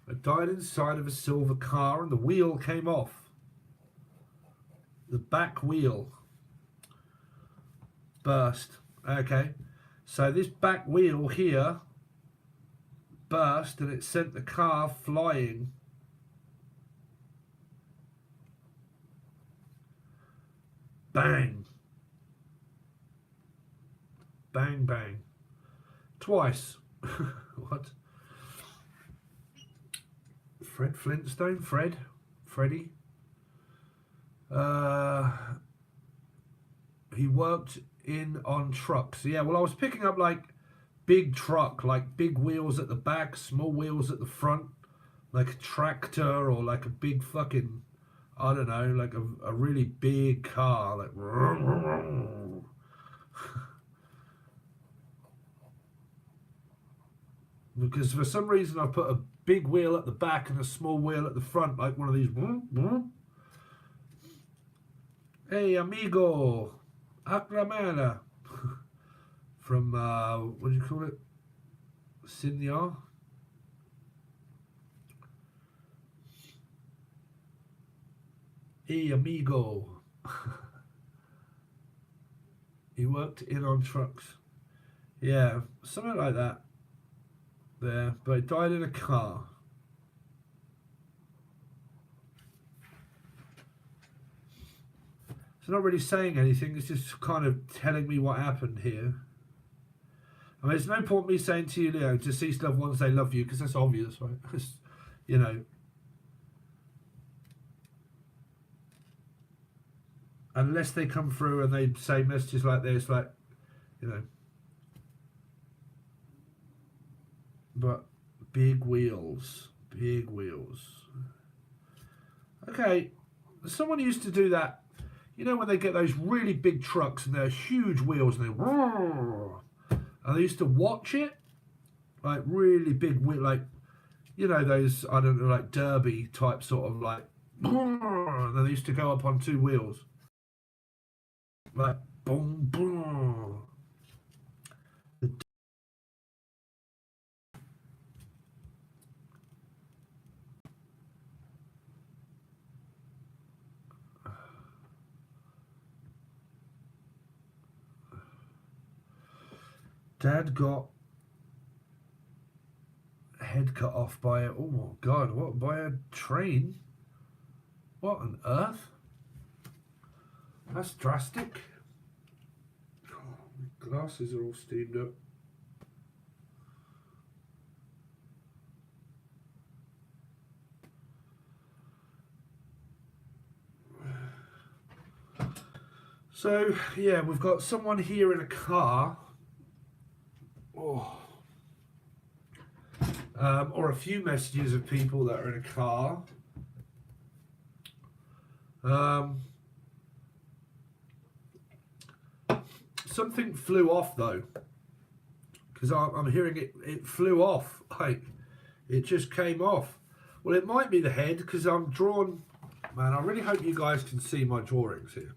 I died inside of a silver car and the wheel came off. The back wheel burst. Okay. So this back wheel here burst and it sent the car flying. Bang. Bang, bang. Twice. What? Fred Flintstone? Freddie? He worked on trucks. Yeah, well, I was picking up like big truck, like big wheels at the back, small wheels at the front, like a tractor or like a big fucking, I don't know, like a really big car, like because for some reason I put a big wheel at the back and a small wheel at the front, like one of these. Hey amigo, Aclamana. From what do you call it? Signor. Hey amigo. He worked on trucks. Yeah, something like that. There, but he died in a car. It's not really saying anything, it's just kind of telling me what happened here. I mean, there's no point me saying to you, Leo, deceased loved ones, they love you, because that's obvious, right? You know. Unless they come through and they say messages like this, like, you know. But big wheels. Big wheels. Okay. Someone used to do that. You know when they get those really big trucks and they're huge wheels and they used to watch it? Like really big wheel, like, you know, those, I don't know, like derby type sort of like, and they used to go up on two wheels. Like, boom, boom. Dad got head cut off by oh my god, what, by a train? What on earth? That's drastic. Oh, my glasses are all steamed up. So, yeah, we've got someone here in a car. Oh. Or a few messages of people that are in a car. Something flew off though, because I'm hearing it flew off. Like, it just came off. Well, it might be the head, because I'm drawn. Man, I really hope you guys can see my drawings here.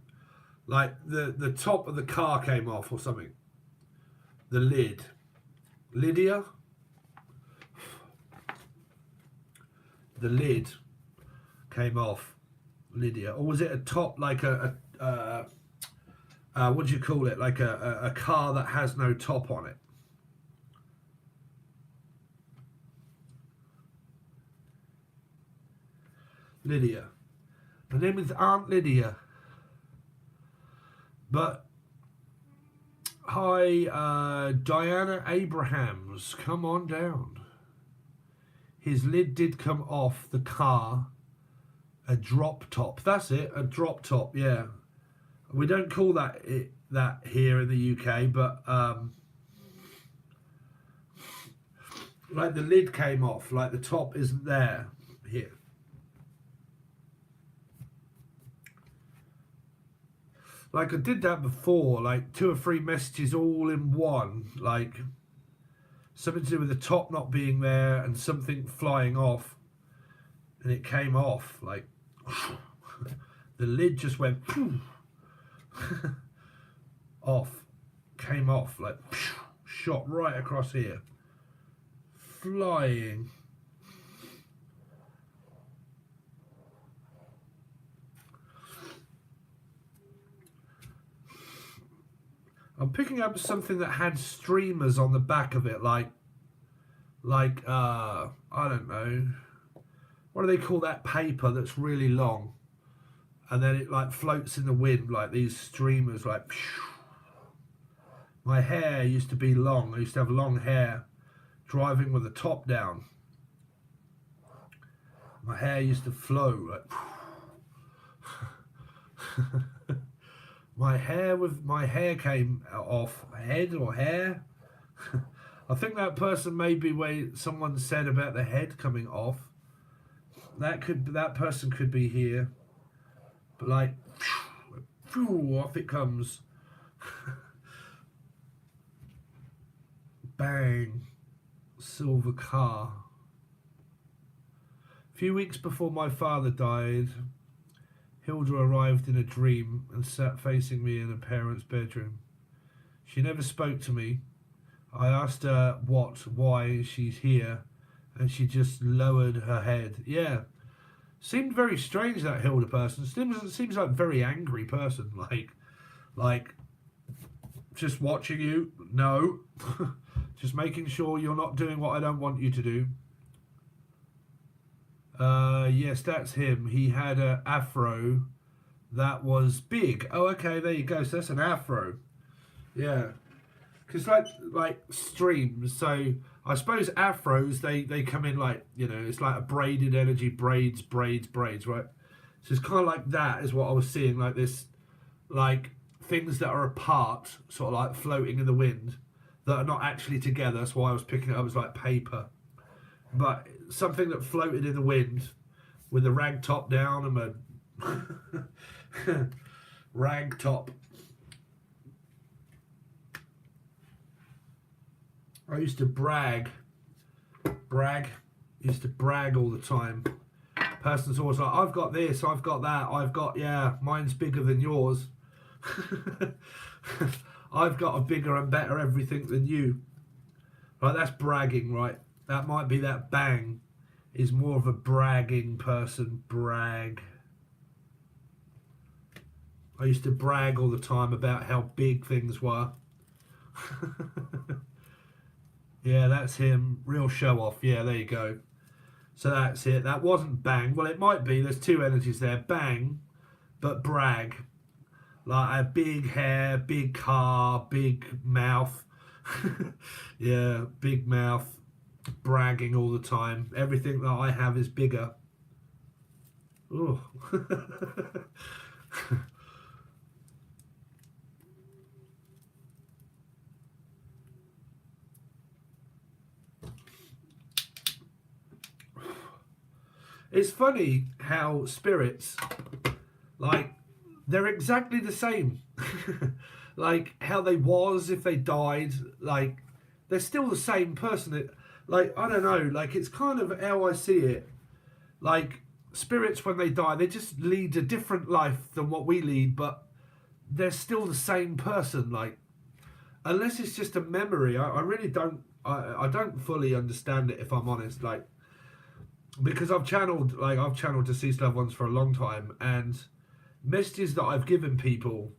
Like the top of the car came off or something. The lid. Lydia? The lid came off. Lydia. Or was it a top, like what do you call it? Like a car that has no top on it. Lydia. Her name is Aunt Lydia. But hi, Diana Abrahams, come on down. His lid did come off the car. A drop top. That's it, a drop top, yeah. We don't call that here in the UK, but like the lid came off, like the top isn't there here. Like I did that before, like 2 or 3 messages all in one, like something to do with the top not being there and something flying off, and it came off, like the lid just went off, came off, like shot right across here, flying. I'm picking up something that had streamers on the back of it, like I don't know, what do they call that paper that's really long, and then it like floats in the wind, like these streamers, like. My hair used to be long. I used to have long hair, driving with the top down. My hair used to flow, like. My hair came off. Head or hair? I think that person may be where someone said about the head coming off. That person could be here, but like, off it comes. Bang, silver car. A few weeks before my father died, Hilda arrived in a dream and sat facing me in her parents' bedroom. She never spoke to me. I asked her why she's here, and she just lowered her head. Yeah, seemed very strange, that Hilda person. Seems like a very angry person. Like just watching you. No, just making sure you're not doing what I don't want you to do. Yes, that's him. He had an afro that was big. Oh, okay, there you go. So that's an afro. Yeah, because like streams. So I suppose afros they come in like, you know, it's like a braided energy, braids, right? So it's kind of like that is what I was seeing, like this, like things that are apart, sort of like floating in the wind, that are not actually together. That's why I was picking it up as like paper, but something that floated in the wind with the rag top down and a rag top. I used to brag, used to brag all the time. Person's always like, I've got this, I've got that, yeah, mine's bigger than yours. I've got a bigger and better everything than you. Right, that's bragging, right? That might be that bang is more of a bragging person. Brag. I used to brag all the time about how big things were. Yeah, that's him. Real show off. Yeah, there you go. So that's it. That wasn't bang. Well, it might be. There's 2 energies there. Bang, but brag. Like a big hair, big car, big mouth. Yeah, big mouth. Bragging all the time. Everything that I have is bigger. Ooh. It's funny how spirits, like, they're exactly the same. Like how they was if they died, like they're still the same person. Like, I don't know, like it's kind of how I see it. Like spirits when they die, they just lead a different life than what we lead, but they're still the same person. Like, unless it's just a memory, I really don't. I don't fully understand it, if I'm honest. Like, because I've channeled deceased loved ones for a long time, and messages that I've given people,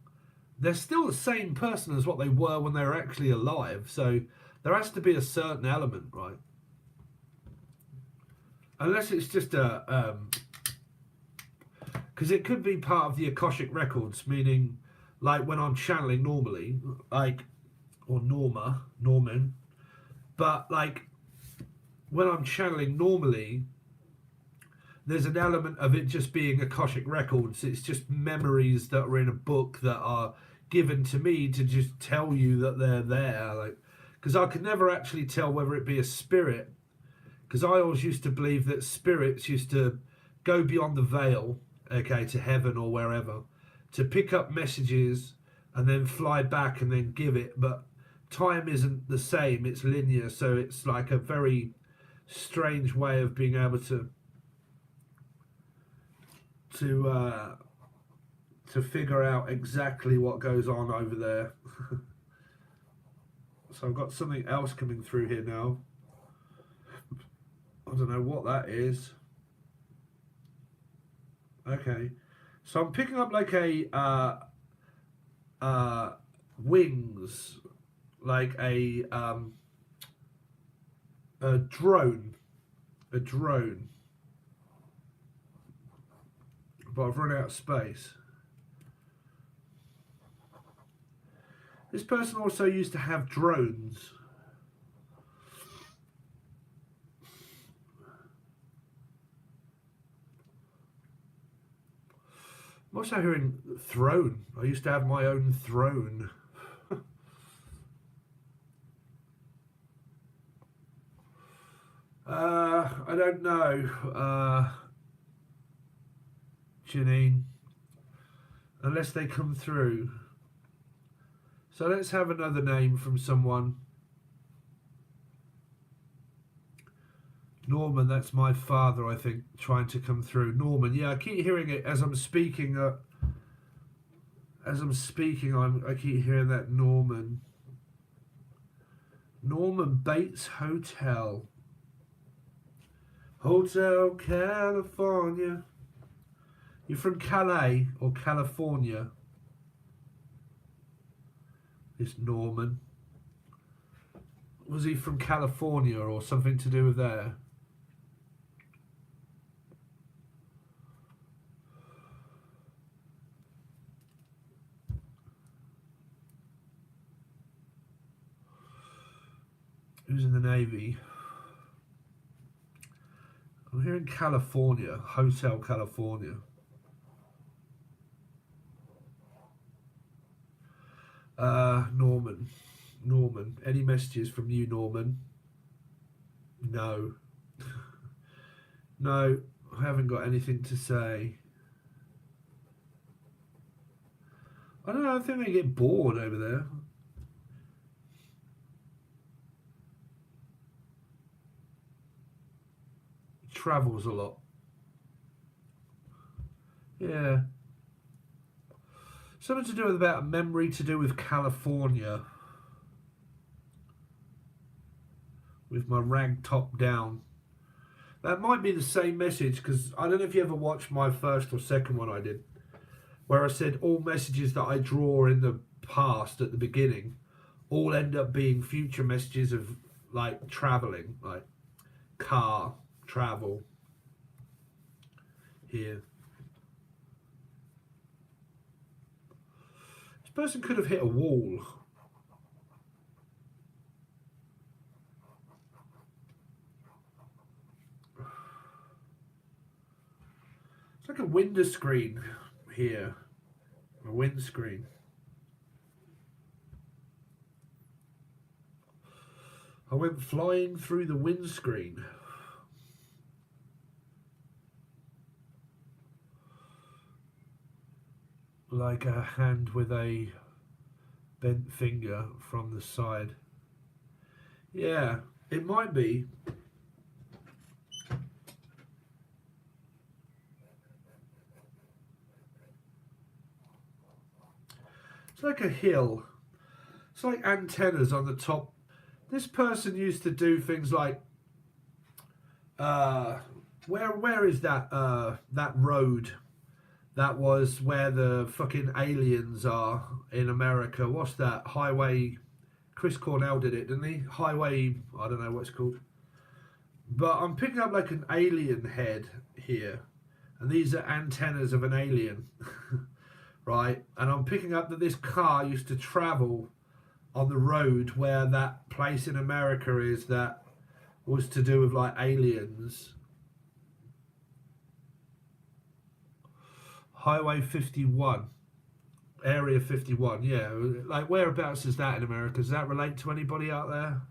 they're still the same person as what they were when they were actually alive. So there has to be a certain element, right? Unless it's just a because it could be part of the Akashic records, meaning like when I'm channeling normally, like, or Norman, but like when I'm channeling normally, there's an element of it just being Akashic records. It's just memories that are in a book that are given to me to just tell you that they're there. Like, because I could never actually tell whether it be a spirit, because I always used to believe that spirits used to go beyond the veil, okay, to heaven or wherever, to pick up messages and then fly back and then give it. But time isn't the same, it's linear, so it's like a very strange way of being able to figure out exactly what goes on over there. So I've got something else coming through here now. I don't know what that is. Okay, so I'm picking up like a wings, like a drone, but I've run out of space. This person also used to have drones. I'm also hearing throne. I used to have my own throne. I don't know, Janine, unless they come through. So let's have another name from someone. Norman, that's my father, I think, trying to come through. Norman, yeah, I keep hearing it as I'm speaking. I keep hearing that Norman. Norman Bates Hotel. Hotel California. You're from Calais or California? This Norman. Was he from California or something to do with there? Who's in the Navy? I'm here in California, Hotel California. Norman. Any messages from you, Norman? No. No, I haven't got anything to say. I don't know, I think they get bored over there. Travels a lot. Yeah. Something to do with about a memory to do with California. With my rag top down. That might be the same message, because I don't know if you ever watched my first or second one I did, where I said all messages that I draw in the past at the beginning all end up being future messages of like traveling, like car, travel, here. This person could have hit a wall. It's like a window screen here, a windscreen. I went flying through the windscreen. like a hand with a bent finger from the side. Yeah, it might be. It's like a hill. It's like antennas on the top. This person used to do things like, where is that that road? That was where the fucking aliens are in America. What's that highway? Chris Cornell did it, didn't he? Highway, I don't know what it's called. But I'm picking up like an alien head here, and these are antennas of an alien, right? And I'm picking up that this car used to travel on the road where that place in America is that was to do with like aliens. Highway 51, Area 51, yeah. Like whereabouts is that in America? Does that relate to anybody out there?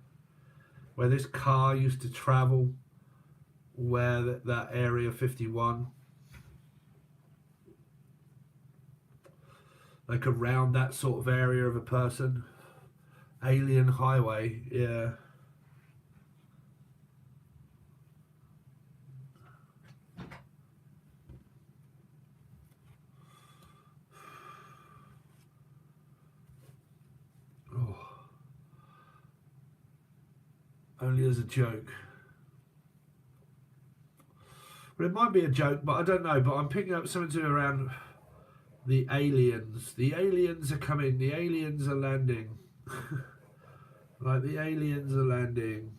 Where this car used to travel, where that Area 51, like around that sort of area of a person. Alien highway, yeah. Oh. Only as a joke. Well, it might be a joke, but I don't know. But I'm picking up something to do around the aliens. The aliens are coming. The aliens are landing. Like the aliens are landing.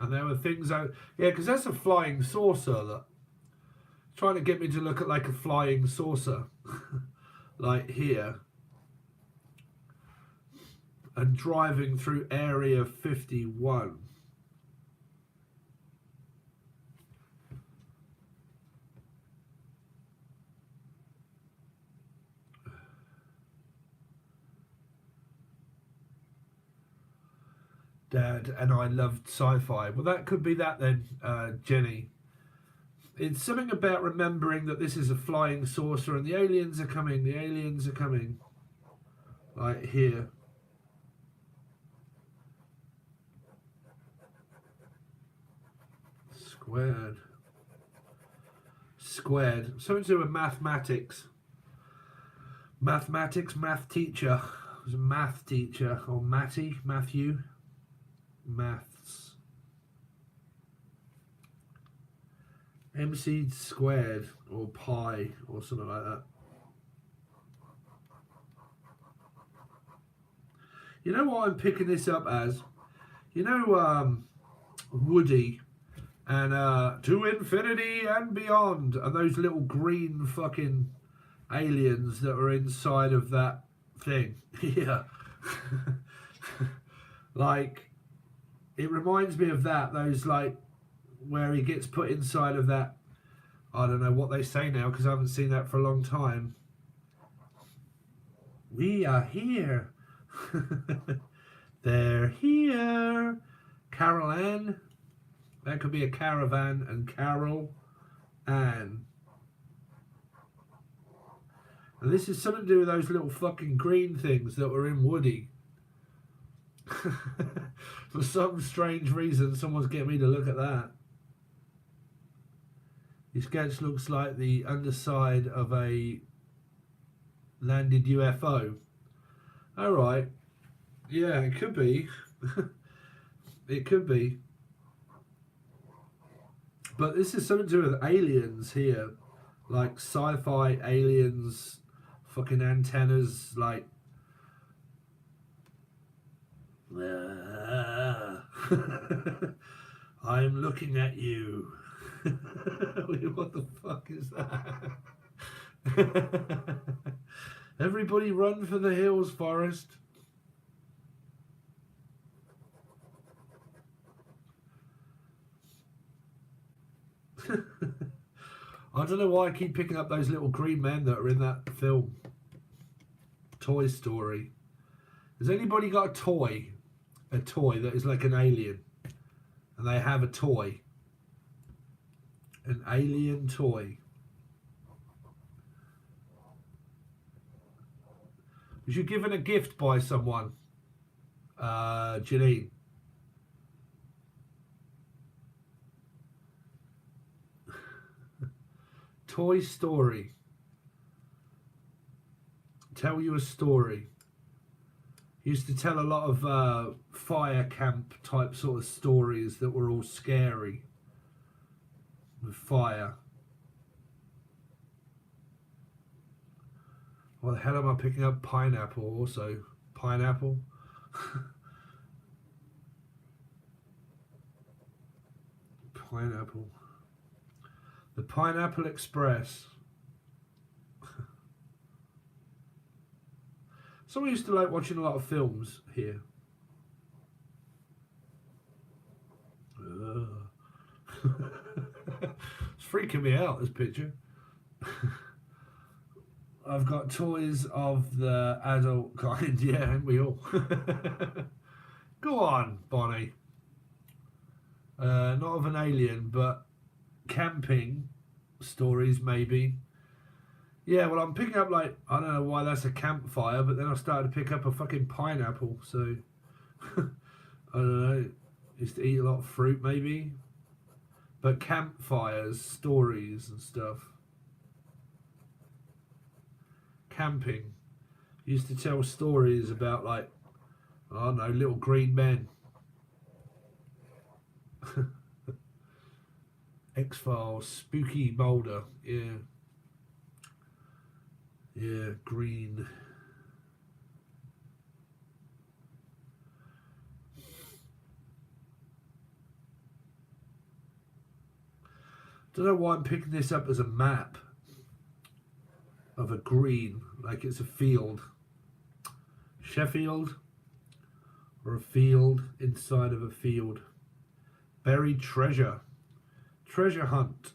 And there were things out. Yeah, because that's a flying saucer. That trying to get me to look at like a flying saucer. Like here. And driving through Area 51. Dad and I loved sci-fi. Well, that could be that then, Jenny. It's something about remembering that this is a flying saucer and the aliens are coming. The aliens are coming. Like here. Squared. Squared. Something to do with mathematics. Mathematics, math teacher. It was a math teacher. Or Matthew. Maths. MC squared. Or pi. Or something like that. You know what I'm picking this up as? You know, Woody and To Infinity and Beyond, and those little green fucking aliens that are inside of that thing. Yeah. Like, it reminds me of that, those like, where he gets put inside of that, I don't know what they say now because I haven't seen that for a long time. We are here. They're here. Carol Ann. That could be a caravan and Carol Ann. And this is something to do with those little fucking green things that were in Woody. For some strange reason, someone's getting me to look at that. This sketch looks like the underside of a landed UFO. Alright. Yeah, it could be. It could be. But this is something to do with aliens here. Like sci-fi aliens, fucking antennas, like... I'm looking at you. What the fuck is that? Everybody run for the hills, Forrest. I don't know why I keep picking up those little green men that are in that film. Toy Story. Has anybody got a toy? A toy that is like an alien. And they have a toy. An alien toy. Was you given a gift by someone, Janine? Toy Story. Tell you a story. Used to tell a lot of fire camp type sort of stories that were all scary with fire. What the hell am I picking up? Pineapple also. Pineapple. Pineapple. The Pineapple Express. So we used to like watching a lot of films here. It's freaking me out, this picture. I've got toys of the adult kind, yeah, and we all. Go on, Bonnie. Not of an alien, but camping stories, maybe. Yeah, well, I'm picking up, like, I don't know why that's a campfire, but then I started to pick up a fucking pineapple, so I don't know. Used to eat a lot of fruit, maybe. But campfires, stories and stuff. Camping. Used to tell stories about, like, I don't know, little green men. X-Files, Spooky Mulder, yeah. Yeah, green. Don't know why I'm picking this up as a map of a green, like it's a field. Sheffield, or a field inside of a field. Buried treasure. Treasure hunt.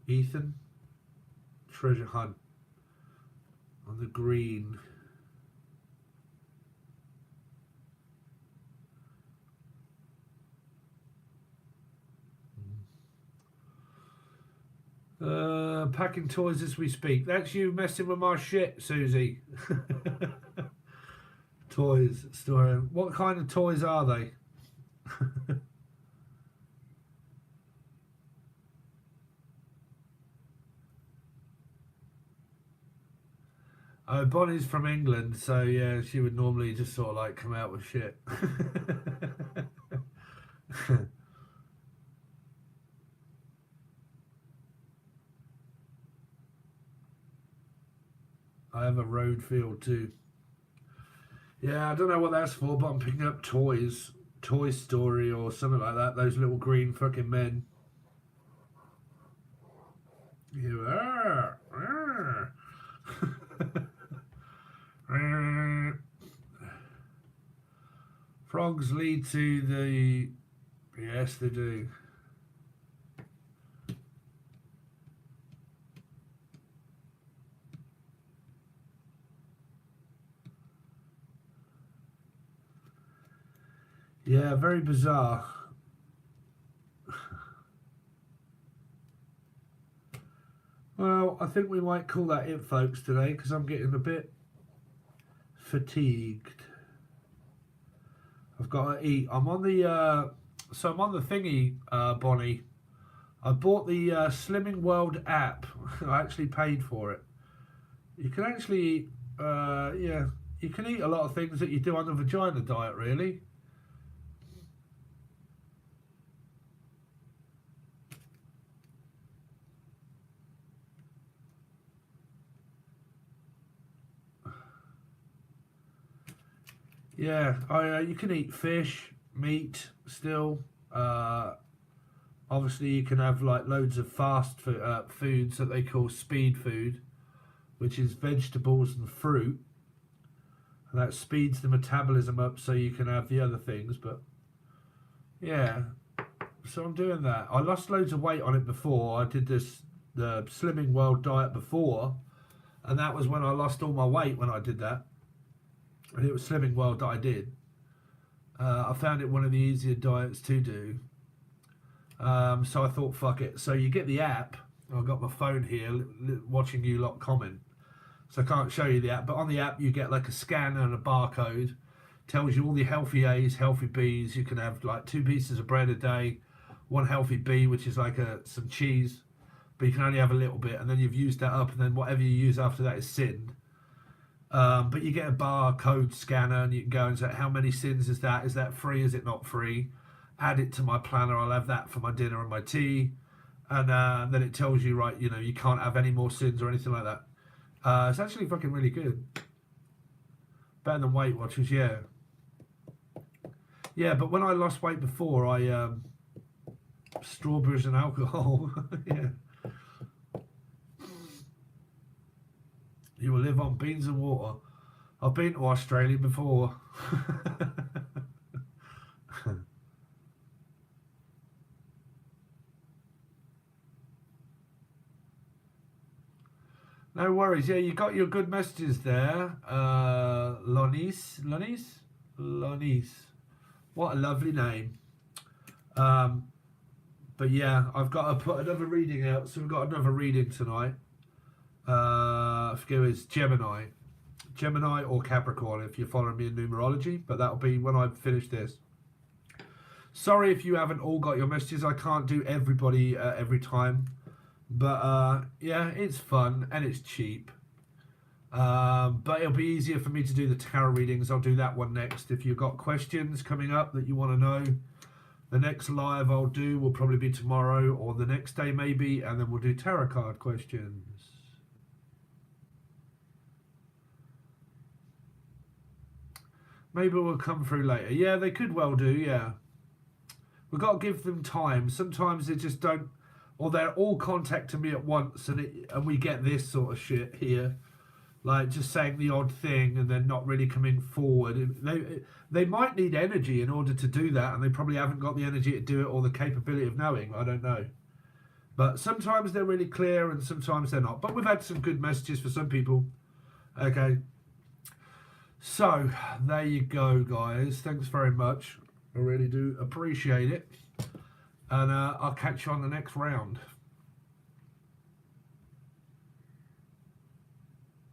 Ethan. Treasure hunt. On the green. Packing toys as we speak. That's you messing with my shit, Susie. Toys. Story. What kind of toys are they? Oh, Bonnie's from England, so yeah, she would normally just sort of like come out with shit. I have a road field too. Yeah, I don't know what that's for, but I'm picking up toys. Toy Story or something like that. Those little green fucking men. You are. Frogs lead to the... Yes, they do. Yeah, very bizarre. Well, I think we might call that it, folks, today, because I'm getting a bit fatigued. I've got to eat. I'm on the so I'm on the thingy, Bonnie. I bought the Slimming World app. I actually paid for it. You can actually eat, yeah, you can eat a lot of things that you do on the vagina diet, really. Yeah, you can eat fish, meat still. Obviously, you can have like loads of fast foods that they call speed food, which is vegetables and fruit. And that speeds the metabolism up so you can have the other things. But yeah, so I'm doing that. I lost loads of weight on it before. I did the Slimming World diet before, and that was when I lost all my weight when I did that. And it was Slimming World that I did. I found it one of the easier diets to do. So I thought, fuck it. So you get the app. I've got my phone here watching you lot comment. so I can't show you the app. But on the app, you get like a scanner and a barcode. Tells you all the healthy A's, healthy B's. You can have like 2 pieces of bread a day, 1 healthy B, which is like some cheese, but you can only have a little bit, and then you've used that up, and then whatever you use after that is sinned. But you get a barcode scanner, and you can go and say, how many sins is that? Is that free? Is it not free? Add it to my planner. I'll have that for my dinner and my tea. And then it tells you, right, you know, you can't have any more sins or anything like that. It's actually fucking really good. Better than Weight Watchers, yeah. Yeah, but when I lost weight before, I strawberries and alcohol. Yeah. You will live on beans and water. I've been to Australia before. No worries. Yeah, you got your good messages there. Lonice. What a lovely name. But yeah, I've got to put another reading out. So we've got another reading tonight. I forget it's Gemini or Capricorn if you're following me in numerology. But that'll be when I finish this. Sorry if you haven't all got your messages. I can't do everybody every time. But yeah, it's fun and it's cheap. But it'll be easier for me to do the tarot readings. I'll do that one next. If you've got questions coming up that you want to know, the next live I'll do will probably be tomorrow or the next day maybe, and then we'll do tarot card questions. Maybe we'll come through later. Yeah, they could well do, yeah. We've got to give them time. Sometimes they just don't, or they're all contacting me at once, and we get this sort of shit here. Like just saying the odd thing and then not really coming forward. They might need energy in order to do that, and they probably haven't got the energy to do it or the capability of knowing. I don't know. But sometimes they're really clear and sometimes they're not. But we've had some good messages for some people. Okay. So, there you go, guys. Thanks very much. I really do appreciate it. And I'll catch you on the next round.